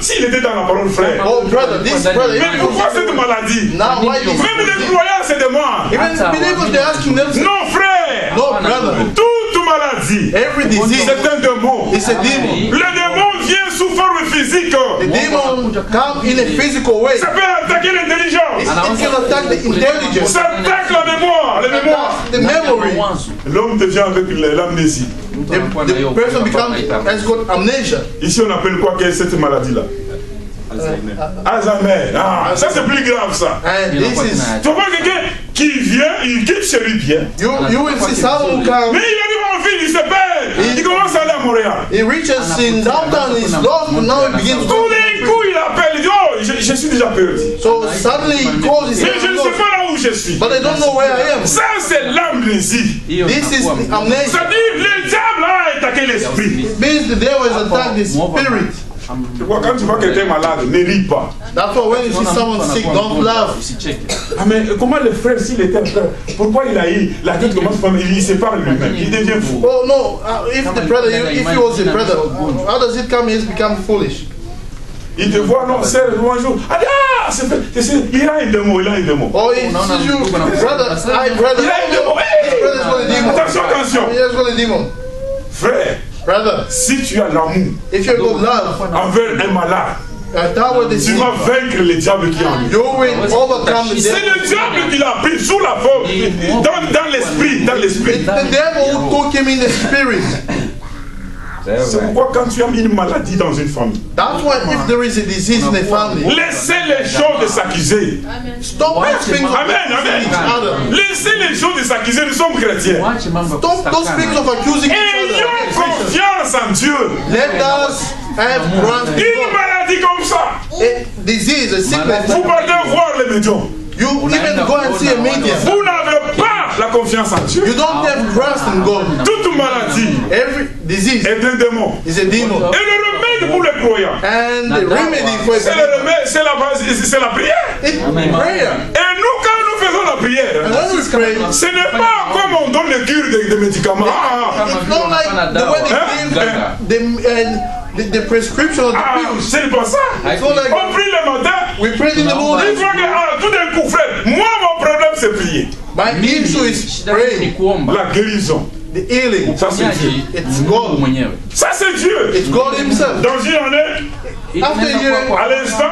s'il était dans la parole frère, oh brother, this brother, mais pourquoi cette maladie? now why this? Même les croyants se demandent. Even believers, they're asking themselves, Non frère, no brother, toute maladie, every disease c'est un démon. is a demon. Le démon vient sous forme physique. The demon come in a physical way. Ça peut attaquer l'intelligence. It can attack the intelligence, Ça attaque la mémoire. La mémoire. the memory. L'homme devient avec l'amnésie. The person becomes has got amnesia. Ici, on appelle quoi que cette maladie-là? Alzheimer. Ah, ça c'est plus grave ça. And this is Tu vois quelqu'un qui vient, il quitte chez lui bien. you will see someone who come. Mais il a dit mon fils, il se perd. Il commence à aller à Montréal. He reaches in downtown, he's lost, but now he begins Tout d'un coup, il appelle, il dit oh, je suis déjà perdu. so suddenly he calls, he Mais says, je ne sais pas là où je suis. but I don't know where I am. Ça c'est l'amnésie. This is the amnesia. C'est-à-dire le diable a attaqué l'esprit. It means the devil has attacked the spirit. Tu vois, quand tu vois quelqu'un malade, ne ris pas. That's why when you see someone sick, don't laugh. Ah mais comment le frère, s'il était frère, pourquoi il a eu la tête commence à il se parle lui-même, il devient fou. Oh no, if the brother, if he was a brother, how does it come? He's become foolish. Il te voit, non, sœur, bonjour. Ah, c'est il a un démon, il a un démon. Oh, he sees you, brother, I brother. Il a un démon. This brother has got a demon. Attention, attention. He has got a demon. Frère, Brother, si tu as l'amour if you got love envers un malade, toward the tu sick, vas vaincre le diable qui est en lui. you will overcome the C'est devil. le diable qui l'a pris sous la forme, dans l'esprit, dans l'esprit. It's the devil who took him in the spirit. C'est pourquoi quand tu as une maladie dans une famille, That's why if there is a disease in a family, laissez les gens de s'accuser. stop asking Amen, amen. each other. Laissez les gens de s'accuser, nous sommes chrétiens. Stop those things of accusing each Ayons other. confiance en Dieu. Let us have trust in Une God. maladie comme ça, A disease, a sickness. vous partez voir les médiums. You even go and see a medium. Vous n'avez pas la confiance en Dieu. You don't have trust in God. Toute maladie Every disease est un démon. is a demon. Et le remède pour les croyants, And the remedy for c'est it le remède, c'est la base, c'est la prière. is prayer. Et nous, quand nous faisons la And prière, when we pray, ce n'est pas comme on donne les cures de médicaments. it's not like the way they give the prescription of the pills. C'est pas ça. It's not like On prie le matin. we pray in the Une morning. fois que tout d'un coup, frère, moi mon problème c'est prier. My issue is praying. La guérison, The healing. ça c'est Dieu. It's God. Ça c'est Dieu. It's God Himself. Dans une année, After a year, à l'instant,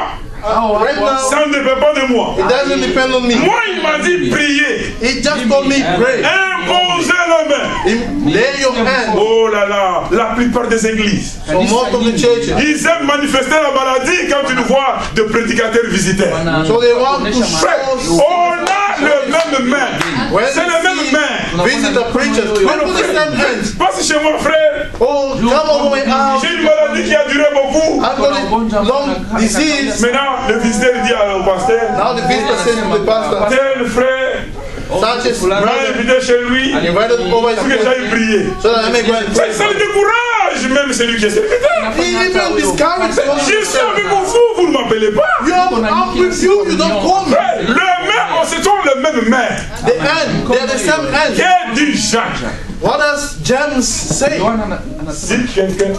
right now, ça ne dépend pas de moi. it doesn't depend on me. Moi, il m'a dit prier. He just told me pray. Imposez la main. Lay your hand. Oh là là, la plupart des églises, So most of the churches, ils aiment manifester la maladie quand ils voient de prédicateurs visiteurs. so they want to Frère, show. on a le même main. When C'est le même main. they visit the preachers, we put the same hands. Passe chez moi, frère. Oh, come over my house. J'ai une maladie qui a duré beaucoup. I've got a long disease. Maintenant, le visiteur dit au pasteur, Now the visitor says to the pastor, tel frère, such as m'a brother, invité chez lui invited over pour que his j'aille prier. so that I may go and pray. Ça le décourage même celui qui est serviteur. He even discouraged Je suis avec us. vous ne m'appelez pas. I'm with you, you don't call me. Frère, le main, on se trouve le même main. The hand, they're the same hand. Qu'est dit Jacques? What does James say? Si quelqu'un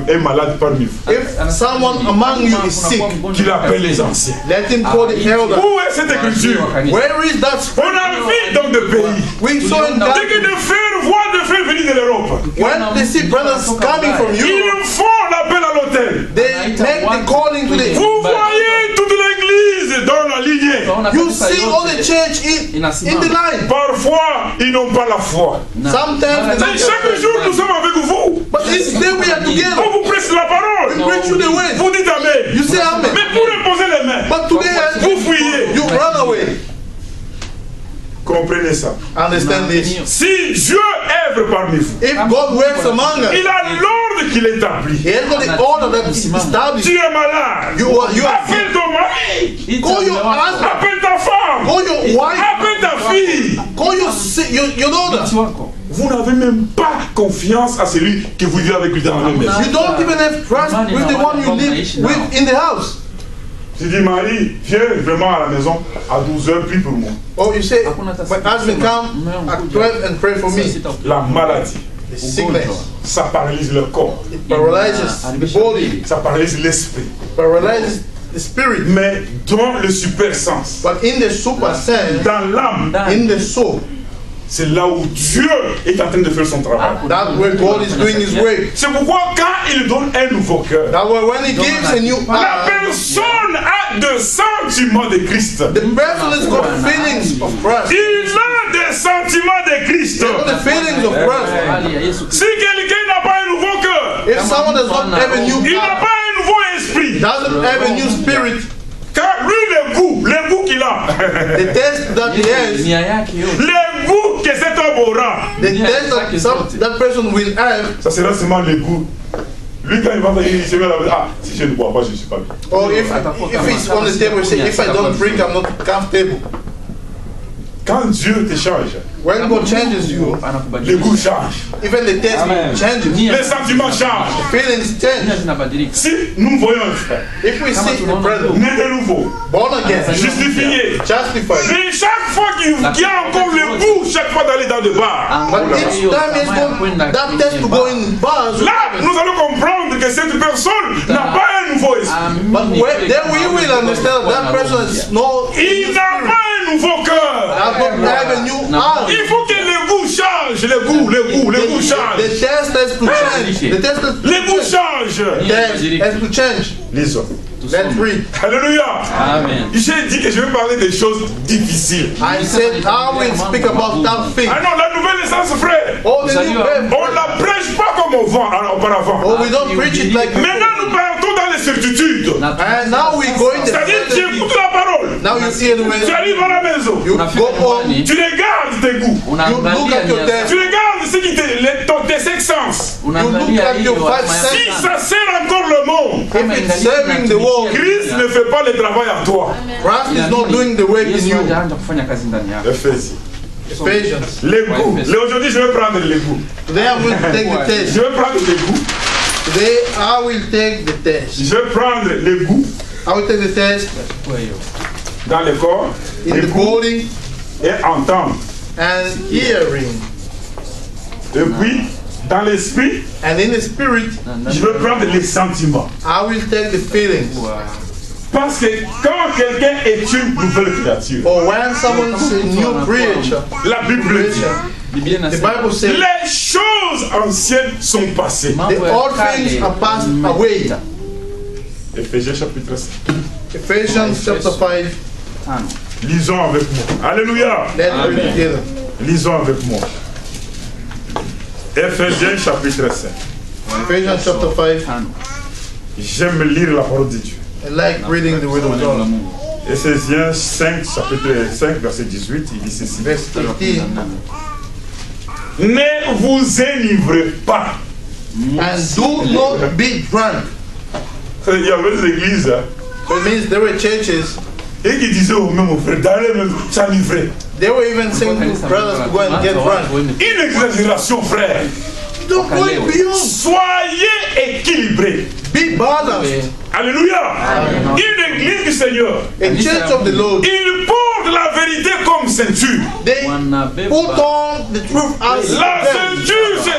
est malade parmi vous, If someone among you is sick, qu'il appelle les anciens. let him call the elder. Où est cette écriture? Where is that On scripture? a vu dans des pays. We saw in Dès that que des frères voient des frères venir de l'Europe, when they see brothers coming from you, ils font l'appel à l'autel. they make the calling to the. Vous voyez toute l'église dans la lignée. You see all the church in the line. Parfois, ils n'ont pas la foi. Sometimes they don't Chaque get jour, nous sommes avec vous. But each day we are together. On vous presse la parole. We preach you the way. Vous dites Amen. You say amen. Mais pour imposer les mains, But today vous fuyez. you run away. Comprenez ça. Understand this. Si Dieu œuvre parmi vous, If God works among us, il a l'ordre qu'il établit. He has got the order that is established. Tu es malade. You are Appelle ton mari. Call your husband. Appelle ta femme. Call your wife. Appelle ta fille. Call your daughter. Vous n'avez même pas confiance à celui que vous vivez avec lui dans la même maison. You don't even have trust with the one you live with in the house. Tu dis, Marie, viens vraiment à la maison à 12h, prie pour moi. Oh, you say, my husband come at 12 and pray for me. La maladie, The sickness, ça paralyse le corps, it paralyzes the body, ça paralyse l'esprit. paralyzes the spirit. Mais dans le super sens, But in the super sense, dans l'âme, in the soul, c'est là où Dieu est en train de faire son travail. that's where God is doing His work. C'est pourquoi quand il donne un nouveau cœur, That way when He gives a new la heart, personne a des sentiments de Christ. the person has got feelings of Christ. Il a des sentiments de Christ. They've got the feelings of Christ. Si quelqu'un n'a pas un nouveau cœur, If someone does not have a new il n'a heart, pas un nouveau esprit. doesn't have a new spirit, Car lui, le goût qu'il a, the taste that he has, le goût que cet homme aura, the taste that that person will have, ça sera seulement le goût. Lui, quand il va venir, il se met là, ah, si je ne bois pas, je ne suis pas bien. or if he's on the table, say, if I don't drink, I'm not comfortable. Quand Dieu te change, When God changes you, le goût change, even the taste changes, les sentiments changent. feelings change. Si nous voyons un frère, If we see a brother né de nouveau, born again, justifié, justified, mais chaque fois qu'il a encore le goût, chaque fois d'aller dans le bar, but each time he's going, that taste to go in bars, là, nous allons comprendre que cette personne n'a pas un nouveau esprit. but then we will understand that person is Il n'a pas un nouveau cœur. does not have a new heart. Il faut que le goût change. changent, les goûts changent. The taste has to change. Les goûts changent. The has to change. Lisons. Let's read. Alléluia. Amen. J'ai dit que je vais parler des choses difficiles. I said I will speak about tough things. Ah non, la nouvelle naissance, frère. Oh, the new birth. On ne la prêche pas comme auparavant. Oh, we don't preach it like Maintenant, nous partons dans les certitudes. and now we go in C'est-à-dire, tu the écoutes la parole. now you see the way Tu arrives à la maison. you go home. Tu regardes tes goûts. You look at your Tu test. regardes ce qui tes cinq sens. You look at your five Si senses. ça sert encore le monde, If it's serving the world, Christ ne fait pas le travail à toi. Christ is not doing the work in you. Ephésiens. Ephesians. Les goûts. Aujourd'hui, je vais prendre les goûts. Today I'm going to take the Je test. vais prendre les goûts. Today I will take the test. Je vais prendre les goûts I will take the test dans le corps, in les the goûts body et entendre. and hearing. Et puis, dans l'esprit, And in the spirit, je vais prendre les sentiments. I will take the feelings. Parce que quand quelqu'un est une nouvelle créature, Or when someone's a new creature, la Bible dit, the Bible says les choses anciennes sont passées. the old things are passed away. Éphésiens chapitre 5. Ephesians chapter 5. Lisons avec moi. Alléluia. Let's read together. Lisons avec moi. Éphésiens chapitre 5. Ephesians chapter 5. J'aime lire la parole de Dieu. I like reading the word of God. Éphésiens 5, chapitre 5, verset 18, il dit ceci. Verse 18. Ne vous enivrez pas. And do not be drunk. Il y avait des églises hein, So it means there were churches, et qui disaient aux mêmes frères d'aller même s'enivrer. they were even saying to brothers to go and get drunk. Une exagération, frère. Don't go beyond. Soyez équilibrés. Be balanced. Alléluia. Une église du Seigneur. A church of the Lord. Il porte la vérité comme ceinture. They put on the truth as La belt. ceinture,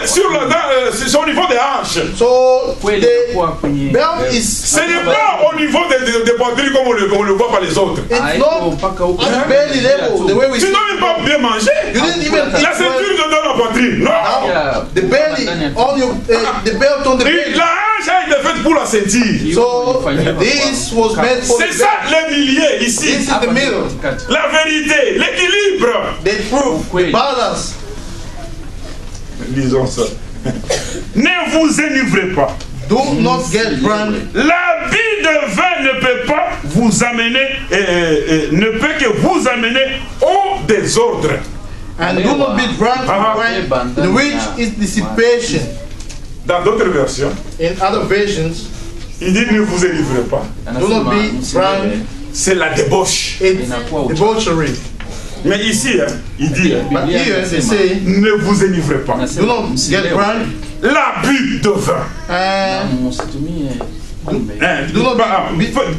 c'est au niveau des hanches. So the belt is. Ce n'est pas au niveau des poitrines comme on le voit par les autres. It's not at belly level the way we Tu see. n'as même pas bien mangé. You didn't even La eat ceinture well. te donne la poitrine. Non. Now, the belly on your the belt on the Et belly. la hanche a été faite pour la ceinture. So this was meant for C'est the ça belt. les milliers This ici. is the middle, La vérité, l'équilibre. the truth, the balance. Lisons ça. Ne vous enivrez pas. Do not get drunk. L'habit de vin ne peut pas vous amener, ne peut que vous amener au désordre. And do not be drunk with wine, in which is dissipation. Dans d'autres versions, In other versions, il dit ne vous enivrez pas. do not be drunk. C'est la débauche. It's debauchery. Mais ici, hein, il dit hein, But here they say, ne vous enivrez pas. do not get drunk. L'abus de vin. And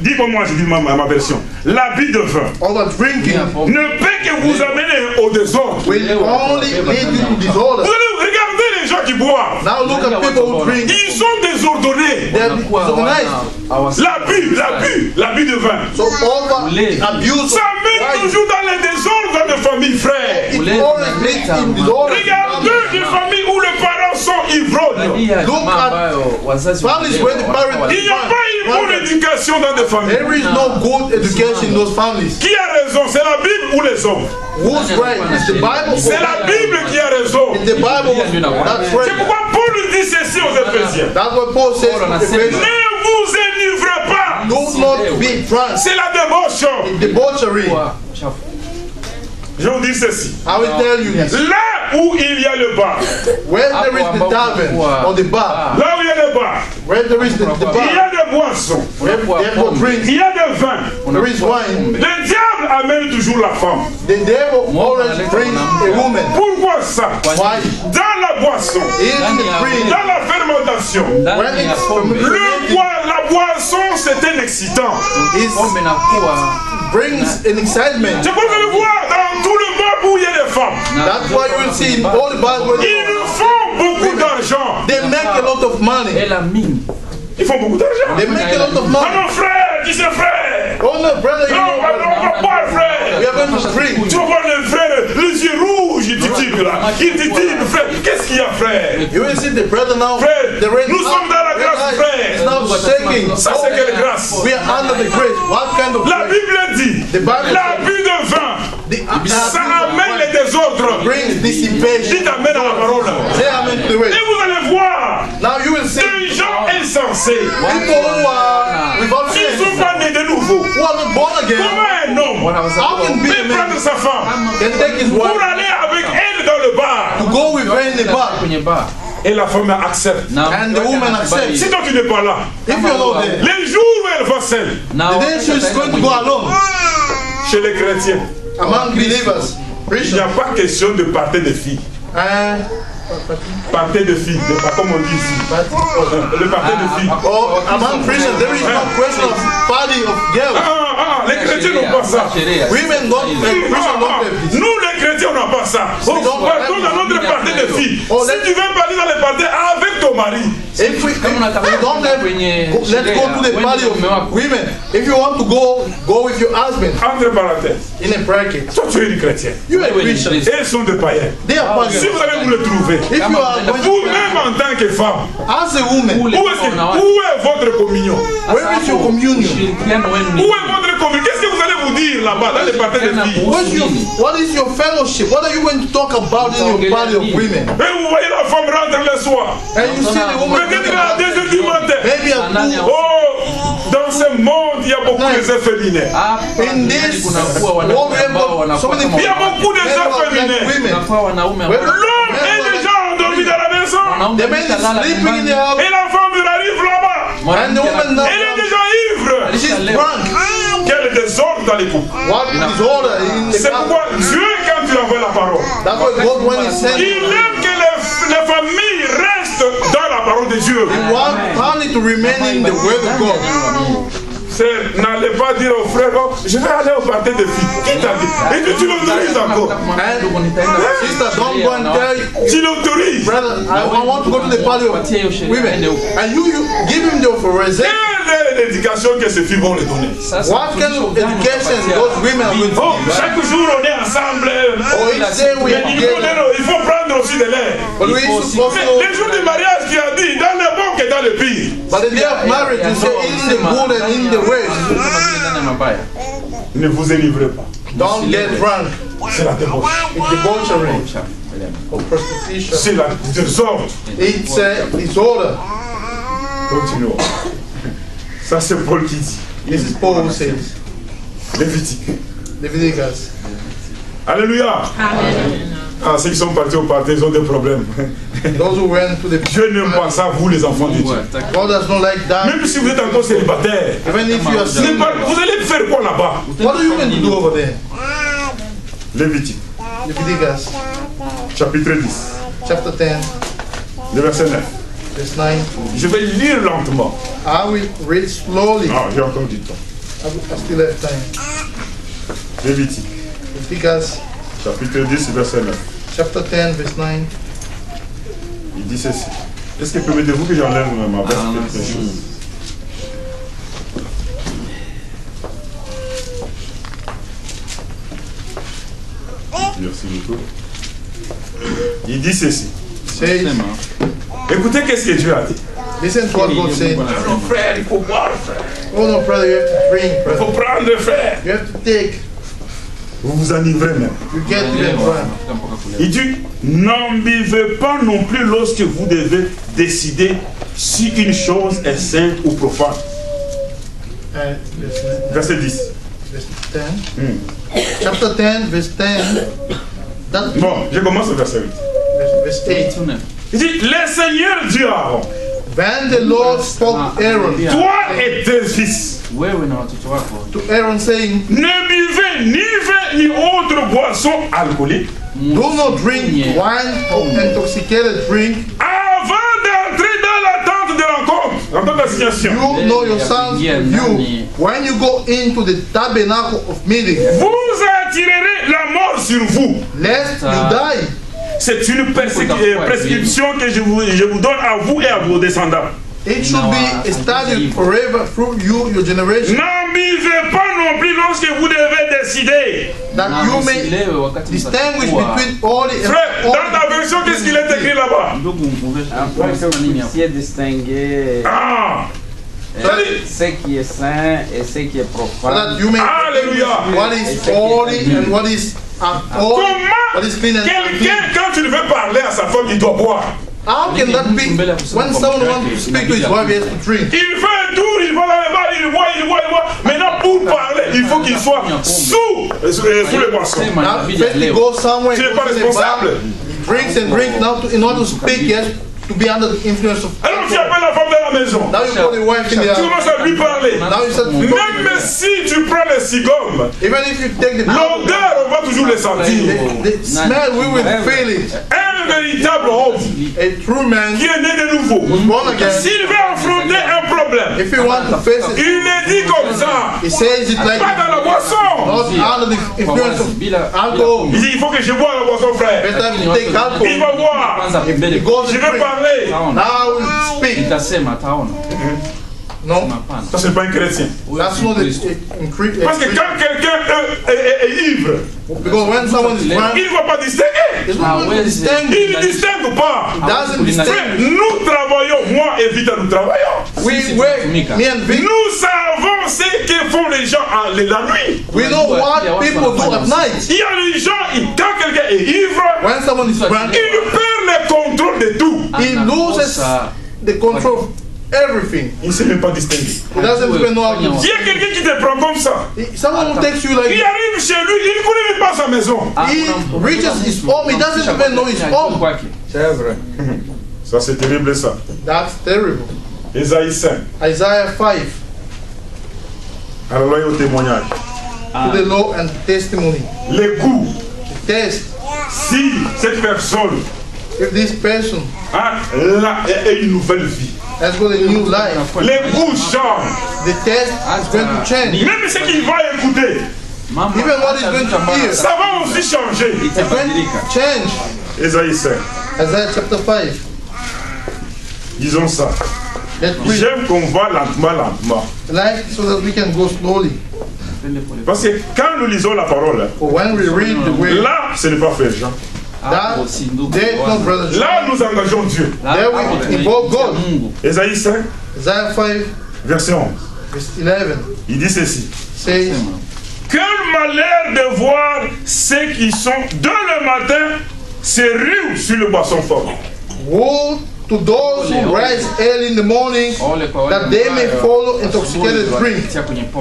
Dis-moi, moi, je dis ma version. L'habit de vin over drinking ne peut que vous amener au désordre. will only lead you to disorder. Regardez les gens qui boivent. Now look at people who drink. Ils sont désordonnés. They are disorganized. L'abus de vin. So over abuse, Ça mène toujours dans les désordres dans les familles, frères. it always leads in disorder. Regardez des familles où les parents sont ivrognes. Families where the parents Il n'y a pas une bonne éducation dans des familles. there is no good education in those families. Qui a raison? C'est la Bible ou les hommes? Who's right? Is the Bible? C'est la Bible qui a raison. The Bible. That's C'est right. pourquoi Paul dit ceci aux Éphésiens. That's what Paul says. to Ne Ephesians. vous enivrez pas. Do not be drunk. C'est la débauche. Debauchery. Je vous dis ceci. I will tell you this. Là où il y a le bar, Where there is the tavern or the bar, là où il y a le bar, where there is the il y bar, a des boissons, there are drinks, il y a des vins. there is wine. Le diable amène toujours la femme. The devil always brings a woman. Pourquoi ça? Why? Dans la boisson, In the drink, dans la fermentation, when it's la boisson c'est un excitant. it brings an excitement. Tu peux le voir dans tout le bar où il y a des femmes. That's why you will see in all the bars where Ils font beaucoup d'argent. they make a lot of money. Ils font beaucoup d'argent. They make a lot of Ah money. non frère, dis c'est frère. Oh no, brother, you Non, on know, va boire frère. we are going to drink. Tu vas voir les frères, les yeux rouges, tu dis, là. Il te dit, frère, qu'est-ce qu'il y a, frère? You will see the brother now. Frère, The red nous sommes dans la grâce, It's frère. now shaking. Ça, c'est quelle grâce? We are under the grace. What kind of La grace? Bible dit, The Bible l'abus de vin, ça amène les désordres. brings dissipation. Dites amen à la parole. Say amen to the way. Et vous allez voir, Now you will see des gens insensés, people who are without qui ne sont sense, pas nés de nouveau. who are not born again. Comment un homme How can be a peut prendre man sa femme can take his pour wife aller avec elle dans le bar to go with her in the bar et la femme accepte? and the woman accepts? Si toi tu n'es pas là, If you're not there, les jours où elle va seule, the day she's going to go alone chez les chrétiens, among believers. il n'y a pas question de partir de filles. Partir de filles, pas comme on dit ici. Le partir de filles. Or among Christians, there is no question of party of girls. Les chrétiens n'ont pas ça. Women don't, Christians don't have this. Nous les chrétiens on n'a pas ça. On partons dans notre partie de filles. Si tu veux parler dans les parties avec ton mari, If we don't have, let's go to the party of women. If you want to go with your husband entre parenthèses, in a bracket. toi tu es une chrétienne. You are Christian. Et ils sont des païens. They are Si pagans. vous allez vous le trouver, If you are going to, vous-même en tant que femme, as a woman, où est votre communion? where is your communion? Où est votre communion? Qu'est-ce que vous allez vous dire là-bas dans les parties de filles? What is your fellowship? What are you going to talk about in your party of women? Et vous voyez la femme rentrer le soir. And you see the woman Peut-être à 2 heures du matin. maybe at 2. Oh, dans ce monde, il y a beaucoup de féminins. In this world, we have so many Il y a beaucoup de like féminins. women. L'homme est déjà endormi dans la maison. The man is sleeping in the house, Et la femme arrive là-bas. and the woman now Elle est déjà ivre. she's drunk. Quel désordre dans les couples. What is order in the C'est pourquoi house? Dieu, quand il envoie la parole, That's why God, when He sent, il aime que les familles restent dans la parole de Dieu. He wants family to remain in the Word of God. C'est n'allez pas dire au frère, oh, je vais aller au party de filles. Qui t'a dit? Et puis tu l'autorises encore. Sister, don't go and tell Tu l'autorises. brother, I want to go to the party of women, and you give him the authorization. Quelle est l'éducation que ces filles vont lui donner? What kind of education those women are going to Oh, give? chaque jour on est ensemble. Oh, each day we Mais are il together. faut prendre aussi de l'air. But we supposed Mais to. les jours du mariage, tu as dit, dans le bon que dans le pire. But the day of marriage, you say in the good and in the worst. Ne vous élivrez pas. Don't get drunk. C'est la débauche. It's debauchery or prostitution. C'est la désordre. It's disorder. Continuons. Ça c'est Paul qui dit. This is Paul who says. Lévitique. Leviticus. Alléluia. Ah, ceux qui sont partis au party, ils ont des problèmes. Those who went to the Dieu n'aime pas ça, vous les enfants de Dieu. God does not like that. Même si vous êtes encore célibataire, Even if you are single, vous allez faire quoi là-bas? what are you going to do over there? Lévitique, Leviticus chapitre 10, chapter 10, le verset 9. verse 9. Je vais lire lentement. I will read slowly. Ah, j'ai encore du temps. I still have time. Lévitique, Leviticus chapitre 10, verset 9. chapter 10, verse 9. Il dit ceci. Est-ce que permettez-vous que j'enlève ma veste quelque chose? Merci beaucoup. Il dit ceci. Says, Écoutez qu'est-ce que Dieu a dit. listen to what God said. Non, frère, il faut boire, frère. Oh no, brother, you have to drink, Il faut brother. prendre, frère. You have to take. Vous vous enivrez même. You get to get drunk. Il dit, n'en buvez pas non plus lorsque vous devez décider si une chose est sainte ou profane. Verset 10. Verse 10. Chapter 10, verse 10. That, Bon, je commence au verset 8. verse 8. Il dit, le Seigneur Dieu à Aaron, When the Lord spoke to Aaron, toi et tes fils, to Aaron saying, ne buvez ni vin ni autre boisson alcoolique do not drink wine or intoxicated drink. avant d'entrer dans la tente de rencontre, la tente d'assignation. You know your sons with you. When you go into the tabernacle of meeting, Vous attirerez la mort sur vous. lest you die. C'est une prescription que je vous donne à vous et à vos descendants. It should be established forever through you, your generation. N'en buvez pas non plus lorsque vous devez décider. that you may distinguish between holy and frère, dans ta version, qu'est-ce qu'il est écrit là-bas? Après, distinguer ce qui est saint et ce qui est profane. that you may Alléluia. what is holy and what is unholy, what is clean and Quelqu'un, unclean. quand tu ne veux parler à sa femme, il doit boire. How can that be when someone wants to speak to his wife, he has to drink? Il fait un tour, il va dans les bars, il boit. Maintenant, pour parler, il faut qu'il soit sous les boissons. Now, first he goes somewhere, Tu he n'es pas goes in a bar, responsable. he drinks and drinks. Now, in order to speak, he has to be under the influence of Alors tu appelles la femme dans la maison. Now you call the wife in the Tu commences à lui parler. Now you start to Même si tu prends les cigommes, even if you take the l'odeur, on va toujours les sentir. the smell, we will feel it. Un véritable homme A true man qui est né de nouveau, born again, s'il veut affronter un problème, if he wants to face it, il le dit comme ça. he says it like Pas dans la boisson. not under the influence of alcohol. Il dit il faut que je bois la boisson, frère. Better have to take Il alcohol. va boire. He goes Je and veux drink. parler. Now I will speak. No, Ça, c'est pas un chrétien. that's not Parce que quand quelqu'un est ivre, because when someone is drunk, il ne va pas distinguer. it's not going to distinguish. Il ne distingue pas. Doesn't Frère, distinguish. nous travaillons, moi et Vita, nous travaillons. We work, me and Vic, Nous savons ce que font les gens la nuit. we know what people do at night. Il y a les gens, quand quelqu'un est ivre, When someone is drunk, il perd le contrôle de tout. he loses the control of everything. Il ne sait même pas distinguer. He doesn't even know how to. Il y a quelqu'un qui te prend comme ça. Someone who takes you Il like arrive chez lui, il ne connaît même pas sa maison. he reaches his home, he doesn't even know his home. C'est vrai. Ça, c'est terrible, ça. That's terrible. Ésaïe 5. Isaiah 5, Alors là, il y a au témoignage. to the law and testimony. Les coups, Test si cette personne if this person a une nouvelle vie, has got a new life. les coups changent. The test is going to change. Même ce qu'il va écouter, Even what he's going to hear is ça va aussi changer. going to change. Ésaïe 5. Isaiah chapter 5. Disons ça. Let's read J'aime qu'on va lentement. like so that we can go slowly. Parce que quand nous lisons la parole, For when we read the word, là, ce n'est pas fait, Jean. that there is no brother. Là, nous engageons Dieu. There we invoke God. Ésaïe 5, Isaiah 5, verset 11. verse 11 Il dit ceci. says, Quel malheur de voir ceux qui sont dès le matin se ruent sur le boisson fort. woe to those who rise early in the morning, that they may follow intoxicated drink.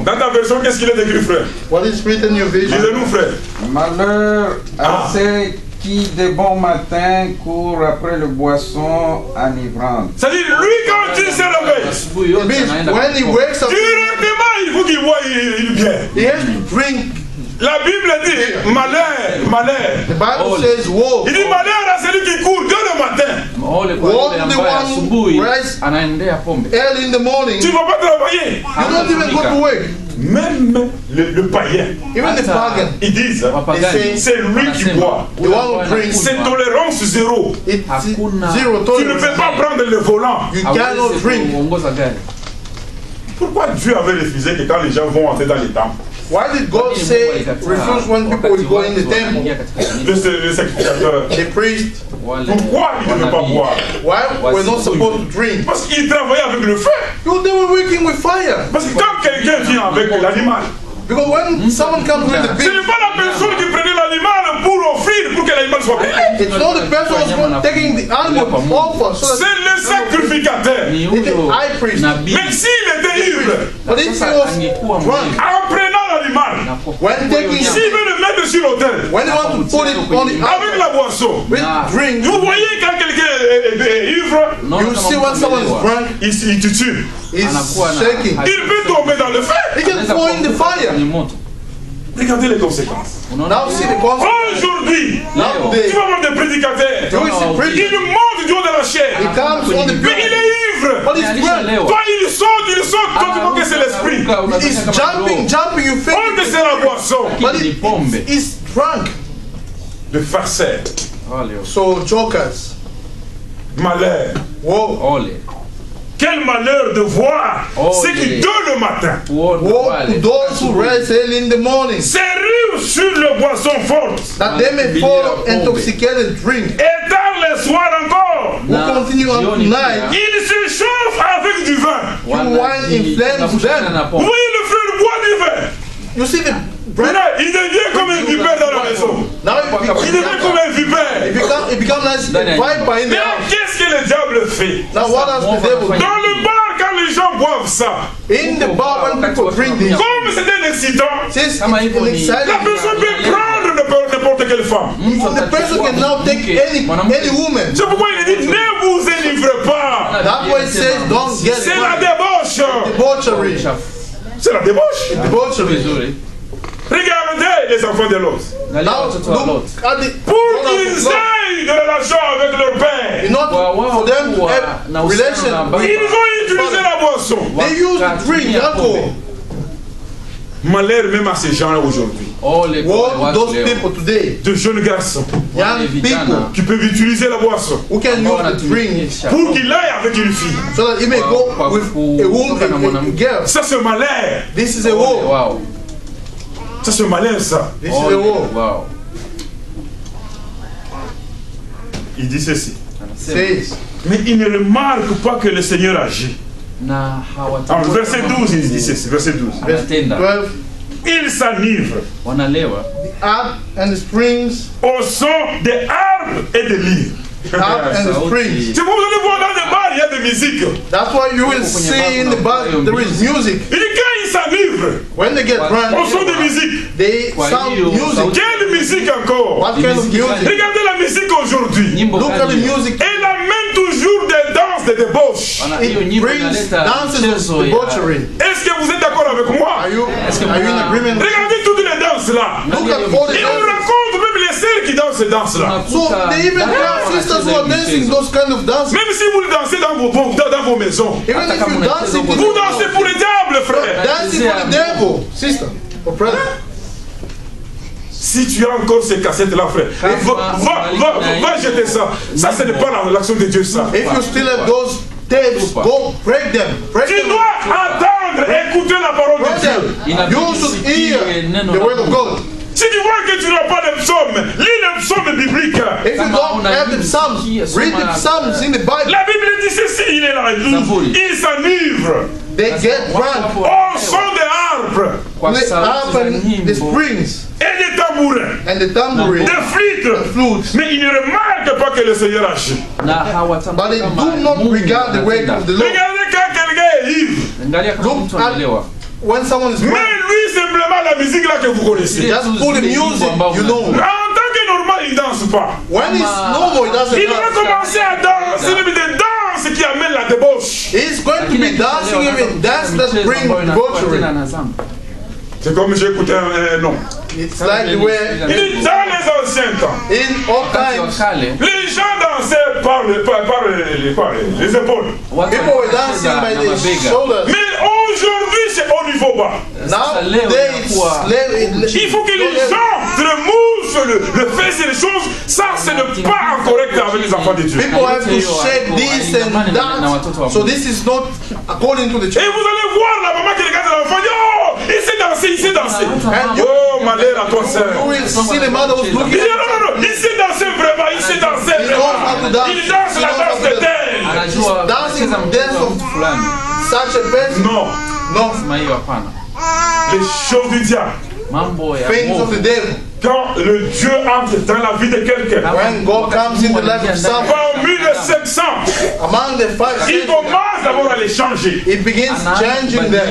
Dans ta version, qu'est-ce qu'il est écrit, frère? What is written in your vision? Lisez-nous, frère. Malheur à ceux qui de bon matin courent après le boisson enivrante. C'est-à-dire, lui, quand il se réveille, It means when he wakes up, directement, il faut qu'il boit il bien. he has to drink. La Bible dit, malheur. The Bible says, woe. Il dit, malheur à celui qui court dès le matin. Woe to the one who rise early in the morning. Tu ne vas pas travailler. You don't even go to work. Même le païen, Even the pagan, ils disent, they say, c'est lui qui boit. the one who drinks, C'est tolérance zéro. it's zero Tu ne peux tolerance. pas prendre le volant. You cannot drink. Pourquoi Dieu avait refusé que quand les gens vont entrer dans les temples, Why did God say refuse when people will go in the temple? le sacrificateur, The priest, pourquoi ils ne devaient pas boire? why we're not supposed to drink? Parce qu'ils travaillaient avec le feu. Because they were working with fire. Parce que quand quelqu'un vient avec l'animal, Because when someone comes with the ce n'est beast, pas la personne qui prenait l'animal pour offrir, pour que l'animal soit bien. it's not the person who's taking the animal to offer. So C'est that le sacrificateur. it's the high priest. Même s'il était ivre, But if he was drunk, en prenant l'animal, when taking, s'il veut le mettre sur l'autel, when you want to put it on the avec la boisson, with drink, vous voyez quand quelqu'un est ivre, you see when someone is drunk, il te tue. he's shaking. Il peut tomber dans le feu. He can fall in the fire. Regardez les conséquences. Now see the consequence. Aujourd'hui, Nowadays, tu vas voir des prédicateurs. you will see preaching. Il monte du haut de la chair. He comes on the Mais il pulpit, est ivre. but he's drunk. Toi, il saute. Toi, tu vois que c'est l'esprit. He's jumping, you think Oh, que c'est la boisson. but he's drunk. Le farceur. So jokers, Malheur. woe, Quel malheur de voir ceux qui dès le matin woe to those who rise early in the morning, se ruent sur les boissons fortes. That they may fall intoxicated drink. Et tard le soir encore, Who continue on tonight. ils se chauffent avec du vin. You wine inflames them. Oui, le frère boit du vin. You see the Maintenant, il devient comme un vipère dans la maison. now Il devient comme un vipère. it become like a viper in the Mais house. qu'est-ce que le diable fait? Now what does the devil do? Dans le bar, quand les gens boivent ça, In the bar when people drink this, comme c'est un excitant, since Kama it's hivyo an ni- exciting la personne peut drink, prendre n'importe quelle femme. the person can now take any woman. C'est pourquoi il dit ne vous élivrez pas. That's why it says don't get C'est la it. débauche. Debauchery. C'est la débauche. Debauchery. Regardez les enfants de l'autre. Now look at the Pour qu'ils aient de relation avec leur père, for them to have relation. ils ont utilisé la boisson. They use to drink alcohol. Malheur même à ces gens aujourd'hui. Woe to those people today, De jeunes garçons young people qui peuvent utiliser la boisson who can use the drink pour qu'il aille avec une fille. so that he may go with a woman, a girl. Ça c'est malheur. This is a war. Ça c'est malheur ça. This is a war. Il dit ceci. Says, Mais il ne remarque pas que le Seigneur agit. En verset 12, il dit ceci. Verset 12. verse 12, Il s'enivre the harp and the strings, au son des harpes et des lyres. harp and the strings. Si vous allez voir dans les bars, il y a de musique. That's why you will see in the bar there is music. Il dit quand il s'enivre When they get drunk, au son de musique. they sound music. Quelle musique encore? What kind of music? Regardez la musique aujourd'hui. Look at the music. Elle amène toujours des danses de débauche. It brings dances of debauchery. Est-ce que vous êtes d'accord avec moi? Are you in agreement? Regardez toutes les danses là. Look at all the Et on dances. rencontre même les sœurs qui dansent ces danses là. So they even have sisters who are dancing those kind of dances. Même si vous dansez dans vos maisons. Even if you dancing to Vous dansez pour le diable, frère. dancing for the devil, sister or brother. Si tu as encore ces cassettes là, frère, va jeter ça. Ça, ce n'est pas l'action de Dieu, ça. If you still have those tapes, go break them. Break Tu them. dois attendre, écouter la parole Break de Dieu. them. You should hear the word of God. Si tu vois que tu n'as pas de psaume, lis le psaume biblique. If you don't have the Psalms, read the Psalms in the Bible. La Bible dit ceci, il est là, il s'enivre They get drunk. au son des harpes The harp and the strings et des tambourins, and the tambourine, des flûtes. flutes. Mais il ne remarque pas que le Seigneur agit. But they do not regard the way of the Lord. Regardez quand quelqu'un est ivre. When someone is Mais drunk, lui, simplement la musique là que vous connaissez. just put the music, you know. En tant que normal, il ne danse pas. When it's normal, it doesn't Il va dance. commencer à danser, mais des danses qui amènent la débauche. He's going to be dancing even dance that bring debauchery. C'est comme j'ai écouté un nom. It's like the way Il dit dans les anciens temps, in all times les gens dansaient par les épaules. people were dancing by the shoulders. Mais aujourd'hui, c'est au niveau bas. Nowadays, Il faut que les gens remouvent le fait, c'est les choses. Ça, ce n'est pas correct avec les enfants de Dieu. people have to shake this and that. So this is not according to the Et church. vous allez voir la maman qui regarde l'enfant, dit oh, il sait danser, il sait danser. Oh, malheur à toi, sœur. You will see the mother was Il looking dit at non, il sait danser vraiment, il sait danser vraiment. Il danse la danse de terre. dancing dance of such a person. Non, No, les choses du diable. things of the devil. Quand le Dieu entre dans la vie de quelqu'un, When God comes in the life of someone, parmi les 500, among the il 500, commence d'abord à les changer. it begins changing them.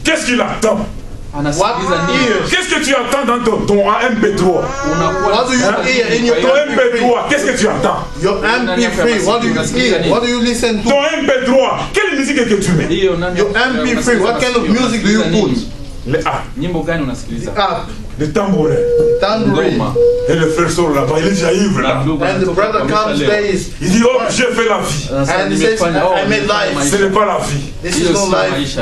Qu'est-ce qu'il attend? What ears? Qu'est-ce que tu attends dans ton MP3? What do you hear in your Ton MP3? MP3, qu'est-ce que tu attends? Your MP3, what do you hear? What do you listen to? Ton MP3, quelle musique est-ce que tu mets? Your MP3, what kind of music do you put? Les A, Up, les tambourins. tambourine. Et le frère sort là-bas, il est déjà ivre là. And the brother comes, says, Il dit, oh, j'ai fait la vie. and he says, I made life. Ce n'est pas la vie. This is not life.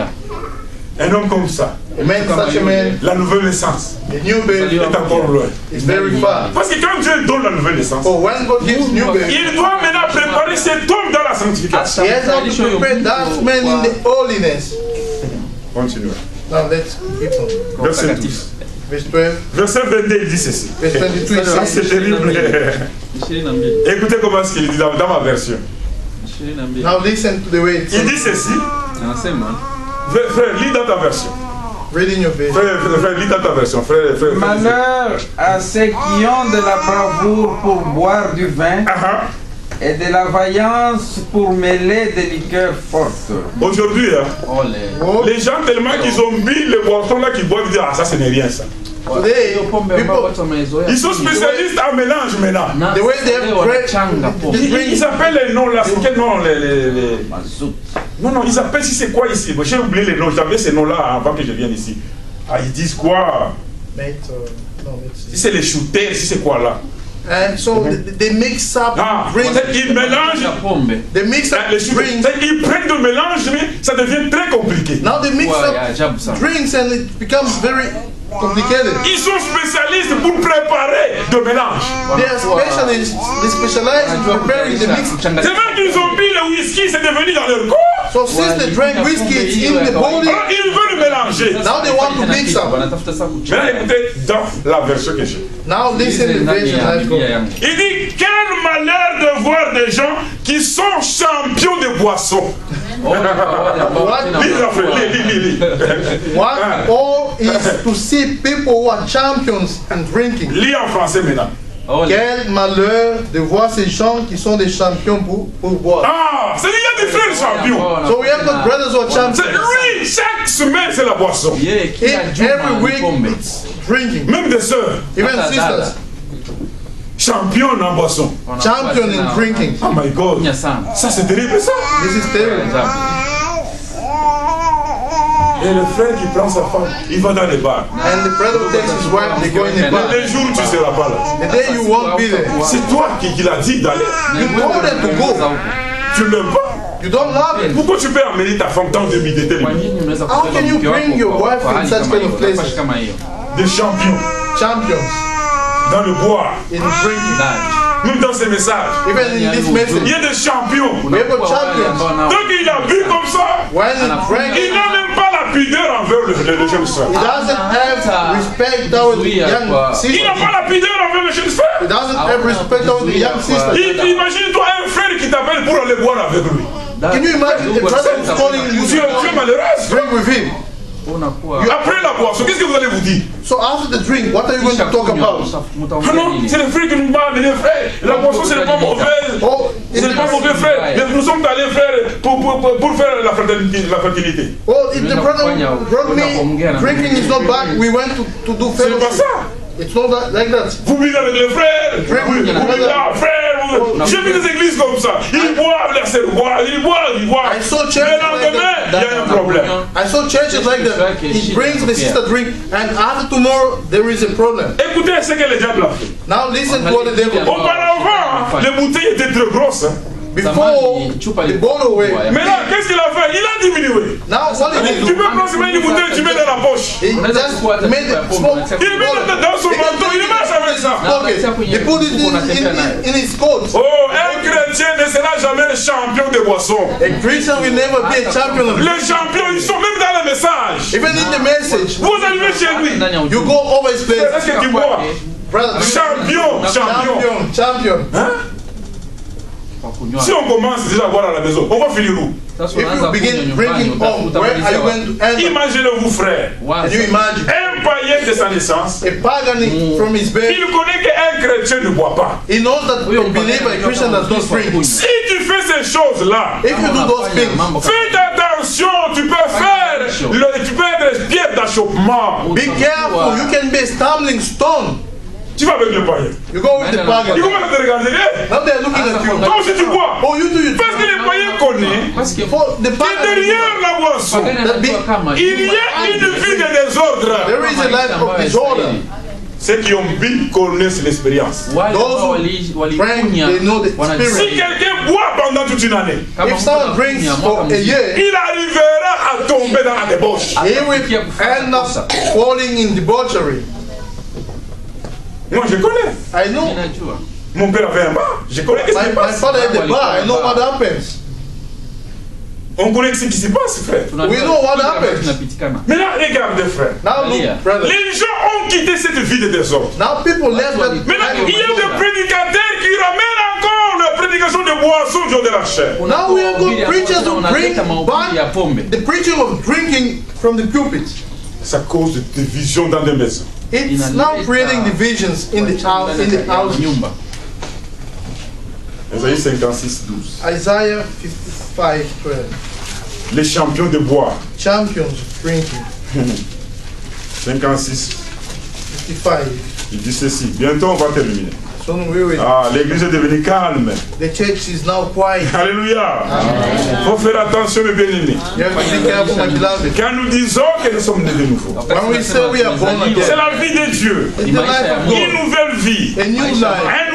Un homme comme ça, A man, such a man, la nouvelle naissance a new baby est encore loin. is very far. Parce que quand Dieu donne la nouvelle naissance, For when God gives new baby, il doit maintenant préparer cet homme dans la sanctification. he has to prepare that man in the holiness. Continuez. Now let's keep on. Verset 12. Verset 22, il dit ceci. Ça, c'est terrible. Écoutez comment est-ce qu'il dit dans ma version. Now listen to the way il dit ceci. Frère, lis dans ta version. Read in your version. Frère, lis dans ta version. Frère, malheur à ceux qui ont de la bravoure pour boire du vin. Et de la vaillance pour mêler des liqueurs fortes. Aujourd'hui, les gens tellement qu'ils ont mis les boissons là qu'ils boivent, ils disent ah ça ce n'est rien ça. Ils sont spécialistes en mélange maintenant. Ils appellent les noms là, c'est quel nom Non, ils appellent si c'est quoi ici. J'ai oublié les noms, j'avais ces noms là avant que je vienne ici. Ah, ils disent quoi? Si c'est les shooters, si c'est quoi là? And so they mix up drinks. Ils mélangent. They mix up drinks. Ils prennent de mélange, mais ça devient très compliqué. Now they mix up drinks and it becomes very complicated. Ils sont spécialistes pour préparer de mélange. They are specialists. They specialize in preparing the mix. C'est même qu'ils ont mis le whisky, c'est devenu dans leur corps. So since they drank whiskey, it's in the body. Alors ils veulent le mélanger. Now they want to mix up. Maintenant écoutez dans la version que j'ai. Now listen to the version I've got. Il dit quel malheur de voir des gens qui sont champions de boissons. What all is to see people who are champions in drinking. Lis en français maintenant. Quel malheur de voir ces gens qui sont des champions pour boire. Ah, c'est il y a des frères champions. So we have got brothers who are champions. Oui, chaque semaine c'est la boisson. Every week it's drinking. Même des sœurs. Even sisters. Championne en boisson. Champion in drinking. Oh my God. Ça c'est terrible ça. This is terrible. Et le frère qui prend sa femme, il va dans les bars. And the brother takes his wife, they go in the bar. Les jours où tu ne seras pas là. The day you won't be there. C'est toi qui l'a dit d'aller. You told them to go. Tu ne l'aimes pas. You don't love it. Pourquoi tu peux amener ta femme dans des milités? How can you bring your wife in such kind of places? Des champions. Champions. Dans le bois. In drinking. Même dans ses messages. Even in this message. Il y a des champions. We have got champions. Donc il a bu comme ça. When he drank, il n'a même pas la pudeur envers le jeune frère. He doesn't have respect towards the young sister. Il n'a pas la pudeur envers le jeune frère. He doesn't have respect towards the young sister. Imagine-toi un frère qui t'appelle pour aller boire avec lui. Can you imagine a brother who's calling you Tu es malheureuse. drink with him? Après la boisson, qu'est-ce que vous allez vous dire? So after the drink, what are you going to talk about? Ah non, c'est le frère qui nous m'a amené, frère. La boisson, ce n'est pas mauvais. Ce n'est pas mauvais, frère. Mais nous sommes allés, frère, pour faire la fertilité. Oh, if the brother brought me drinking is not bad, we went to do fellowship. C'est pas ça. It's not that, like that. Vous vivez avec les frères. Vous vivez là, frère. J'ai vu des églises comme ça. Ils boivent, les sœurs boivent, ils boivent. I saw churches mais lendemain, il y a un problème. I saw churches like that. He brings the sister drink, and after tomorrow there is a problem. Écoutez ce que le diable a fait. Now listen to what the devil. Auparavant, les bouteilles étaient très grosses. Before the bottle away. Mais là, qu'est-ce qu'il a fait? Il a diminué. Now what did he do? Tu peux prendre une bouteille, tu mets dans la poche. He just made it small. Il met dans son manteau, il marche avec ça. He put it in his coat. Oh, un chrétien ne sera jamais le champion de boissons. A Christian will never be a champion. Les champions, ils sont même dans le message. Even in the message. Vous arrivez chez lui. You go over his place. Est-ce que tu bois? Champion. Champion. Hein? Si on commence déjà à boire à la maison, on va finir où? If you begin drinking home, where are you going to end? Imaginez-vous, frère. Can you imagine? Un païen de sa naissance. A pagan from his birth. Il connaît qu'un chrétien ne boit pas. He knows that a believer, a Christian, does not drink. Si tu fais ces choses-là, if you do those things, fais attention. Tu peux être pierre d'achoppement. Be careful. You can be a stumbling stone. Tu vas avec le païen. You go with the pagan. Ils commencent à te regarder. Now they are looking at you. Toi aussi tu bois. Oh, you do. Parce que le païen connaît. The pagan. Derrière la boisson, il y a une vie de désordre. There is a life of disorder. Ceux qui ont bu connaissent l'expérience. Those who drink, they know the experience. Si quelqu'un boit pendant toute une année, if someone drinks for a year, il arrivera à tomber dans la débauche. He will end up falling in debauchery. Moi je connais. I know. Mon père avait un bar. Je connais ce qui se passe. My father had a bar. I know what happens. On connaît ce qui se passe, frère. We know what happened. Maintenant, regardez, frère. Now look, brother. Les gens ont quitté cette vie de désordre. Now people left that. Maintenant, il y a des prédicateurs qui ramènent encore la prédication de boissons du jour de la chair. Now we are good preachers who bring back the preaching of drinking from the pulpit. Ça cause de divisions dans des maisons. It's now creating divisions in the house. Isaïe 56, 12. Isaiah 55, 12. Les champions de bois. Champions of drinking. 56. 55. Il dit ceci. Bientôt on va terminer. Ah, l'église est devenue calme. The church is now quiet. Alléluia. Il faut faire attention, mes bien-aimés. Quand nous disons que nous sommes nés de nouveau, c'est la vie de Dieu. Une nouvelle vie. Un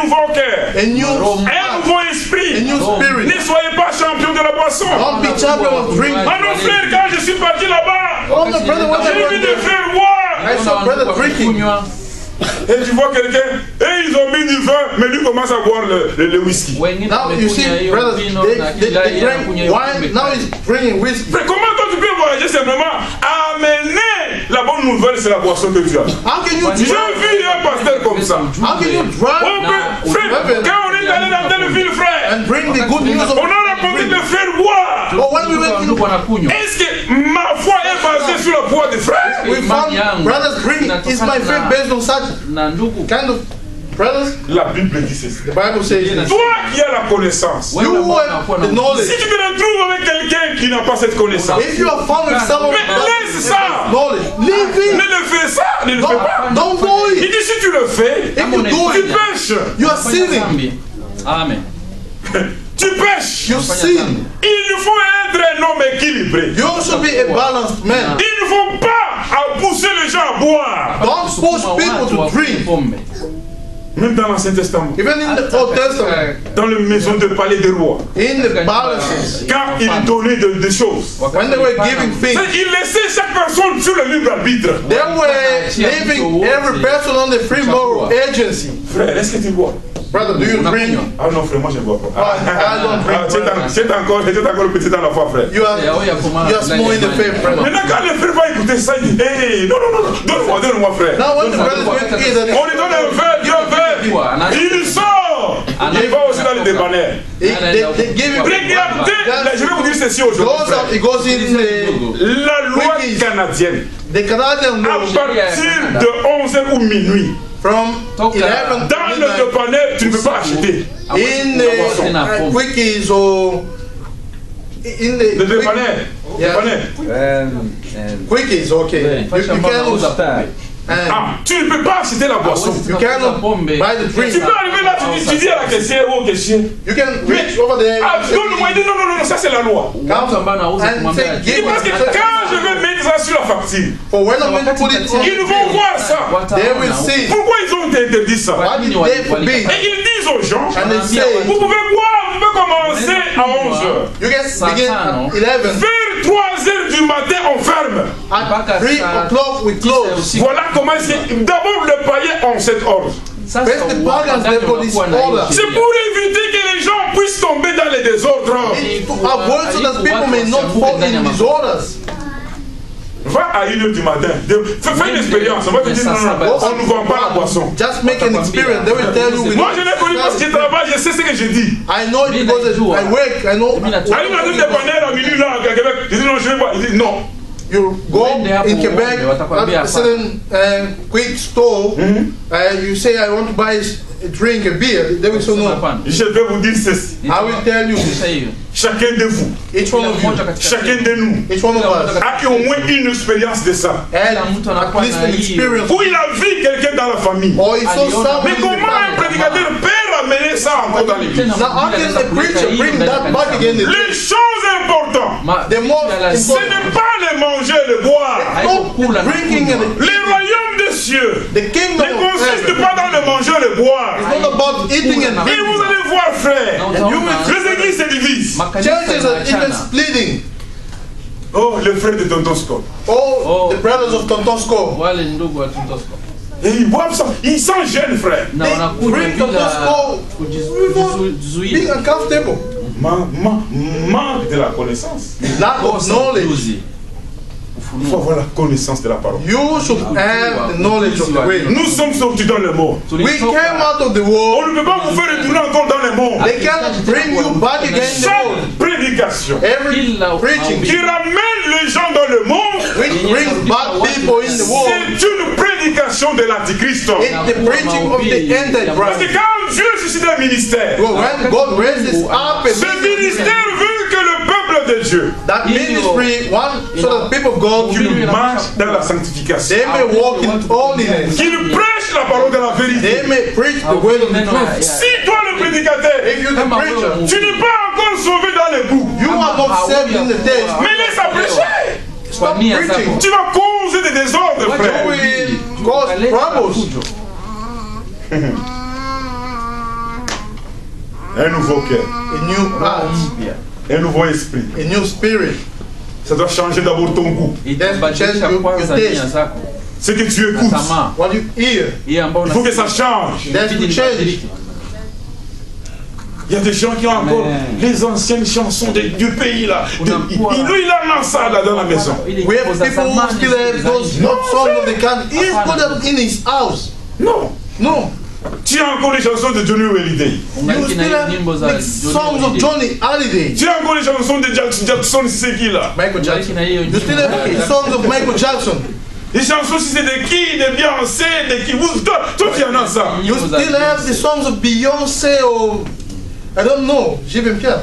nouveau cœur. Un nouveau esprit. Ne soyez pas champion de la boisson. Ah non, frère, quand je suis parti là-bas, j'ai vu des frères boire. Et tu vois quelqu'un, et ils ont mis du vin, mais lui commence à boire le whisky. Now you see, brothers, they drink wine, now he's drinking whiskey. Mais comment toi tu peux voyager simplement amener la bonne nouvelle, c'est la boisson que tu as. J'ai vu un pasteur comme ça. How can you drive? Quand on est allé dans telle ville, frère, and bring the good news of on a raconté de faire boire. Est-ce que ma foi est basée sur la foi des frères? We found brothers drinking. Is my faith based on such kind of brothers? La Bible dit ceci. The Bible says, toi qui as la connaissance, you have the knowledge. Si tu te retrouves avec quelqu'un qui n'a pas cette connaissance, if you are found with someone laisse ça. Knowledge, leave it. Ne le fais ça, ne le fais pas. Don't do it. Il dit si tu le fais, tu pêches. You are sinning. Amen. Tu pêches. You sin. Il faut être un homme équilibré. You should be a balanced man. Il ne faut pas pousser les gens à boire. Don't push people to drink. Même dans l'Ancien Testament. Even in the Old Testament. Dans les maisons de palais des rois. In the palaces. Quand ils donnaient des choses. When they were giving things. Ils laissaient chaque personne sur le libre arbitre. They were leaving every person on the free moral agency. Frère, est-ce que tu bois? Brother, do you drink? Ah non, frère, moi je ne bois pas. I don't drink. C'est encore petit dans la foi, frère. You are small in the faith, brother. Maintenant, quand le frère va écouter ça, il dit hey, non, donne-moi, frère. Now, when the brothers went to eat, on lui donne un verre, il sort. Il va aussi dans les dépanneurs. Regardez, je vais vous dire ceci aujourd'hui. La loi canadienne, à partir de 11h ou minuit, from 11 dans le dépanneur, tu ne peux pas acheter. In the quickies or in the quickies, okay. Tu ne peux pas acheter la boisson. You cannot buy the drink. Tu peux arriver là, tu dis à la caissière ou au caissier. You can reach over there. Donne-moi, il dit non, ça c'est la loi. Il dit parce que quand je vais mettre ça sur la facture, ils vont voir ça. Pourquoi ils ont interdit ça? Et ils disent aux gens, vous pouvez boire, vous pouvez commencer à 11h. Vers 3h du matin, on ferme. At 3 o'clock we close. Voilà comment c'est. D'abord, le païen ont cet ordre. C'est pour éviter que les gens puissent tomber dans les désordres. Avoid so that people may not fall in disorders. Va à 1h du matin. Fais une expérience. On va te dire on ne vend pas la boisson. Just make an experience. They will tell you. Moi, je l'ai connu parce que je travaille, je sais ce que je dis. I know it because I work. I know. Allez dans une dépanneur à minuit là, à Québec. Je dis non, je vais pas. Il dit non. You go in Quebec at a certain quick store, you say, I want to buy a drink, a beer. They will say no. Je vais vous dire ceci. I will tell you. Chacun de vous, each one of you, chacun de nous, each one of us, a au moins une expérience de ça. At least an experience. Où il a vu quelqu'un dans la famille. Or he saw someone. Mais comment un prédicateur peut ramener ça encore dans l'église? Now how can a preacher bring that back again? Les choses importantes, the most important, ce n'est pas le manger, le boire. Drinking and les royaumes des cieux the kingdom ne consiste pas dans le manger, le boire. It's not about eating and drinking. Et vous allez voir, frère, les églises se divisent. Churches are even splitting. Oh, les frères de Tonton Scott. Oh, the brothers of Tonton Scott. Et ils boivent ça. Ils sont jeunes, frère. They drink Tonton Scott. Being uncomfortable. manque de la connaissance. Lack of knowledge. Il faut avoir la connaissance de la parole. You should have the knowledge of the way. Nous sommes sortis dans le monde. We came out of the On world. ne peut pas vous faire retourner encore dans le monde. They cannot bring you back again in the world. Chaque prédication Every preaching qui ramène les gens dans le monde, which brings back people in the world, c'est une prédication de l'Antichrist. it's the preaching of the Parce que Antichrist. quand Dieu suscite un ministère, Well, when God raises up ce ministère veut que le peuple de Dieu, that ministry, so that the people of God qu'il marche dans la sanctification, they may walk in holiness. qu'il prêche la parole de la vérité. They may preach the word of the truth. Si toi le prédicateur, If you're the preacher, tu n'es pas encore sauvé dans les bouts, you are not saved in the test. mais laisse à prêcher. Stop preaching. Tu vas causer des désordres, frère. You will cause troubles. Un nouveau cœur, A new heart, un nouveau esprit. a new spirit. Ça doit changer d'abord ton goût. Ce que tu écoutes, What you hear, il faut que ça change. that's to change. Il y a des gens qui ont encore les anciennes chansons du pays là. Lui, il a ça là dans la maison. We have people who still have those not songs of the country. He's put them in his house. Non. No. Tu as encore les chansons de Johnny Hallyday. You still have the songs of Johnny Hallyday. Tu as encore les chansons de Jackson, c'est qui là? Michael Jackson. You still have the songs of Michael Jackson. Les chansons, si c'est de qui? De Beyoncé, de qui? Toi qui en as ça. You still have the songs of Beyoncé or I don't know, Jim Pierre.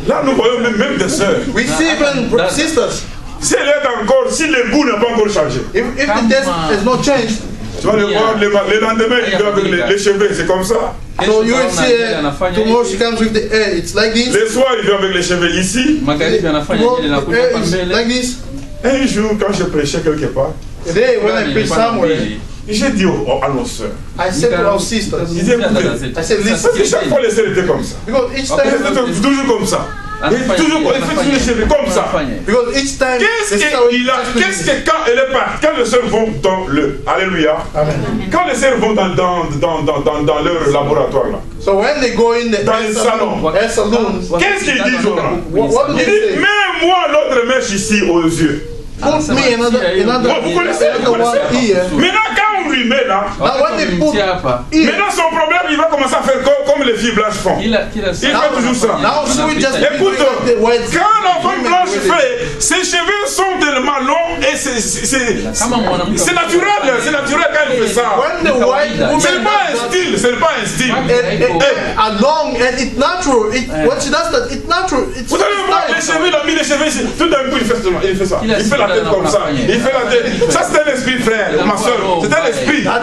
Là, nous voyons même des sœurs. We see even sisters. Si elle est encore, si le goût n'a pas encore changé. If the test has not changed, tu vas le voir le lendemain, il vient avec les cheveux, c'est comme ça. so you will see tomorrow she comes with the hair. It's like this. Le soir, il vient avec les cheveux ici. Tomorrow the hair is like this. Un jour, quand je prêchais quelque part, Today when I preach somewhere, j'ai dit à nos sœurs, I said to our sisters, I said, listen, parce que chaque fois les sœurs étaient comme ça. because each Elles time, étaient toujours comme ça. Et toujours les cheveux comme ça. because each time, Qu'est-ce que quand elle est partie, quand les sœurs vont dans le, alléluia, quand les sœurs vont dans leur laboratoire là, so when they go in the dans les salons, saloons, qu'est-ce qu'ils disent aux gens? what do Ils they disent, say? mets-moi l'autre mèche ici aux yeux. Put me another Vous connaissez, one here. Maintenant quand on lui met là, Now when they put here, maintenant son problème il va commencer à faire comme les filles blanches font. Il fait toujours ça. now she will just Écoute, the white quand la femme blanche fait, ses cheveux sont tellement longs et c'est naturel quand elle fait ça. When the white woman C'est pas un style. are long and it's natural. When she does that, it's natural. It's Vous allez voir les cheveux, il a mis les cheveux ici. Tout d'un coup il fait ça. Il fait la tête comme ça. Il fait la tête. Ça c'est un esprit, frère, ma soeur. C'est un esprit. That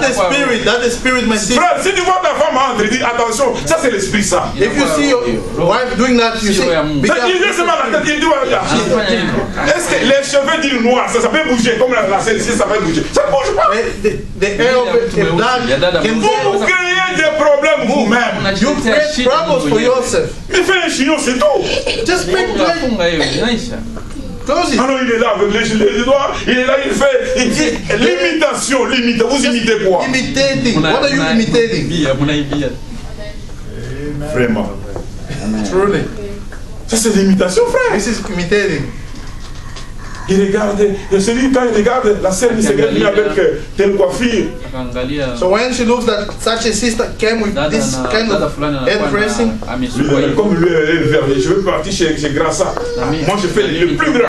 is spirit, my sister. Frère, si tu vois ta femme entre, dis attention, ça c'est l'esprit ça. If you see your wife doing that, you say, Il dit seulement la tête, il dit est-ce que les cheveux disent noir, ça peut bouger comme la scène ici, ça peut bouger. Ça bouge pas. the hair of a black can Vous créez des problèmes vous-même. you create troubles for yourself. Il fait un chignon, c'est tout. Just make like close it. Alors il est là avec les doigts, il est là, il fait l'imitation, vous imitez quoi? Imitating. What are you imitating? Vraiment. Truly. Ça c'est l'imitation, frère. This is imitating. Il regarde, celui quand il regarde, la sœur il se regarde avec telle coiffure. So when she looks that such a sister came with this kind of head dressing, Comme lui, je veux partir chez Grassa. Moi je fais le plus grand.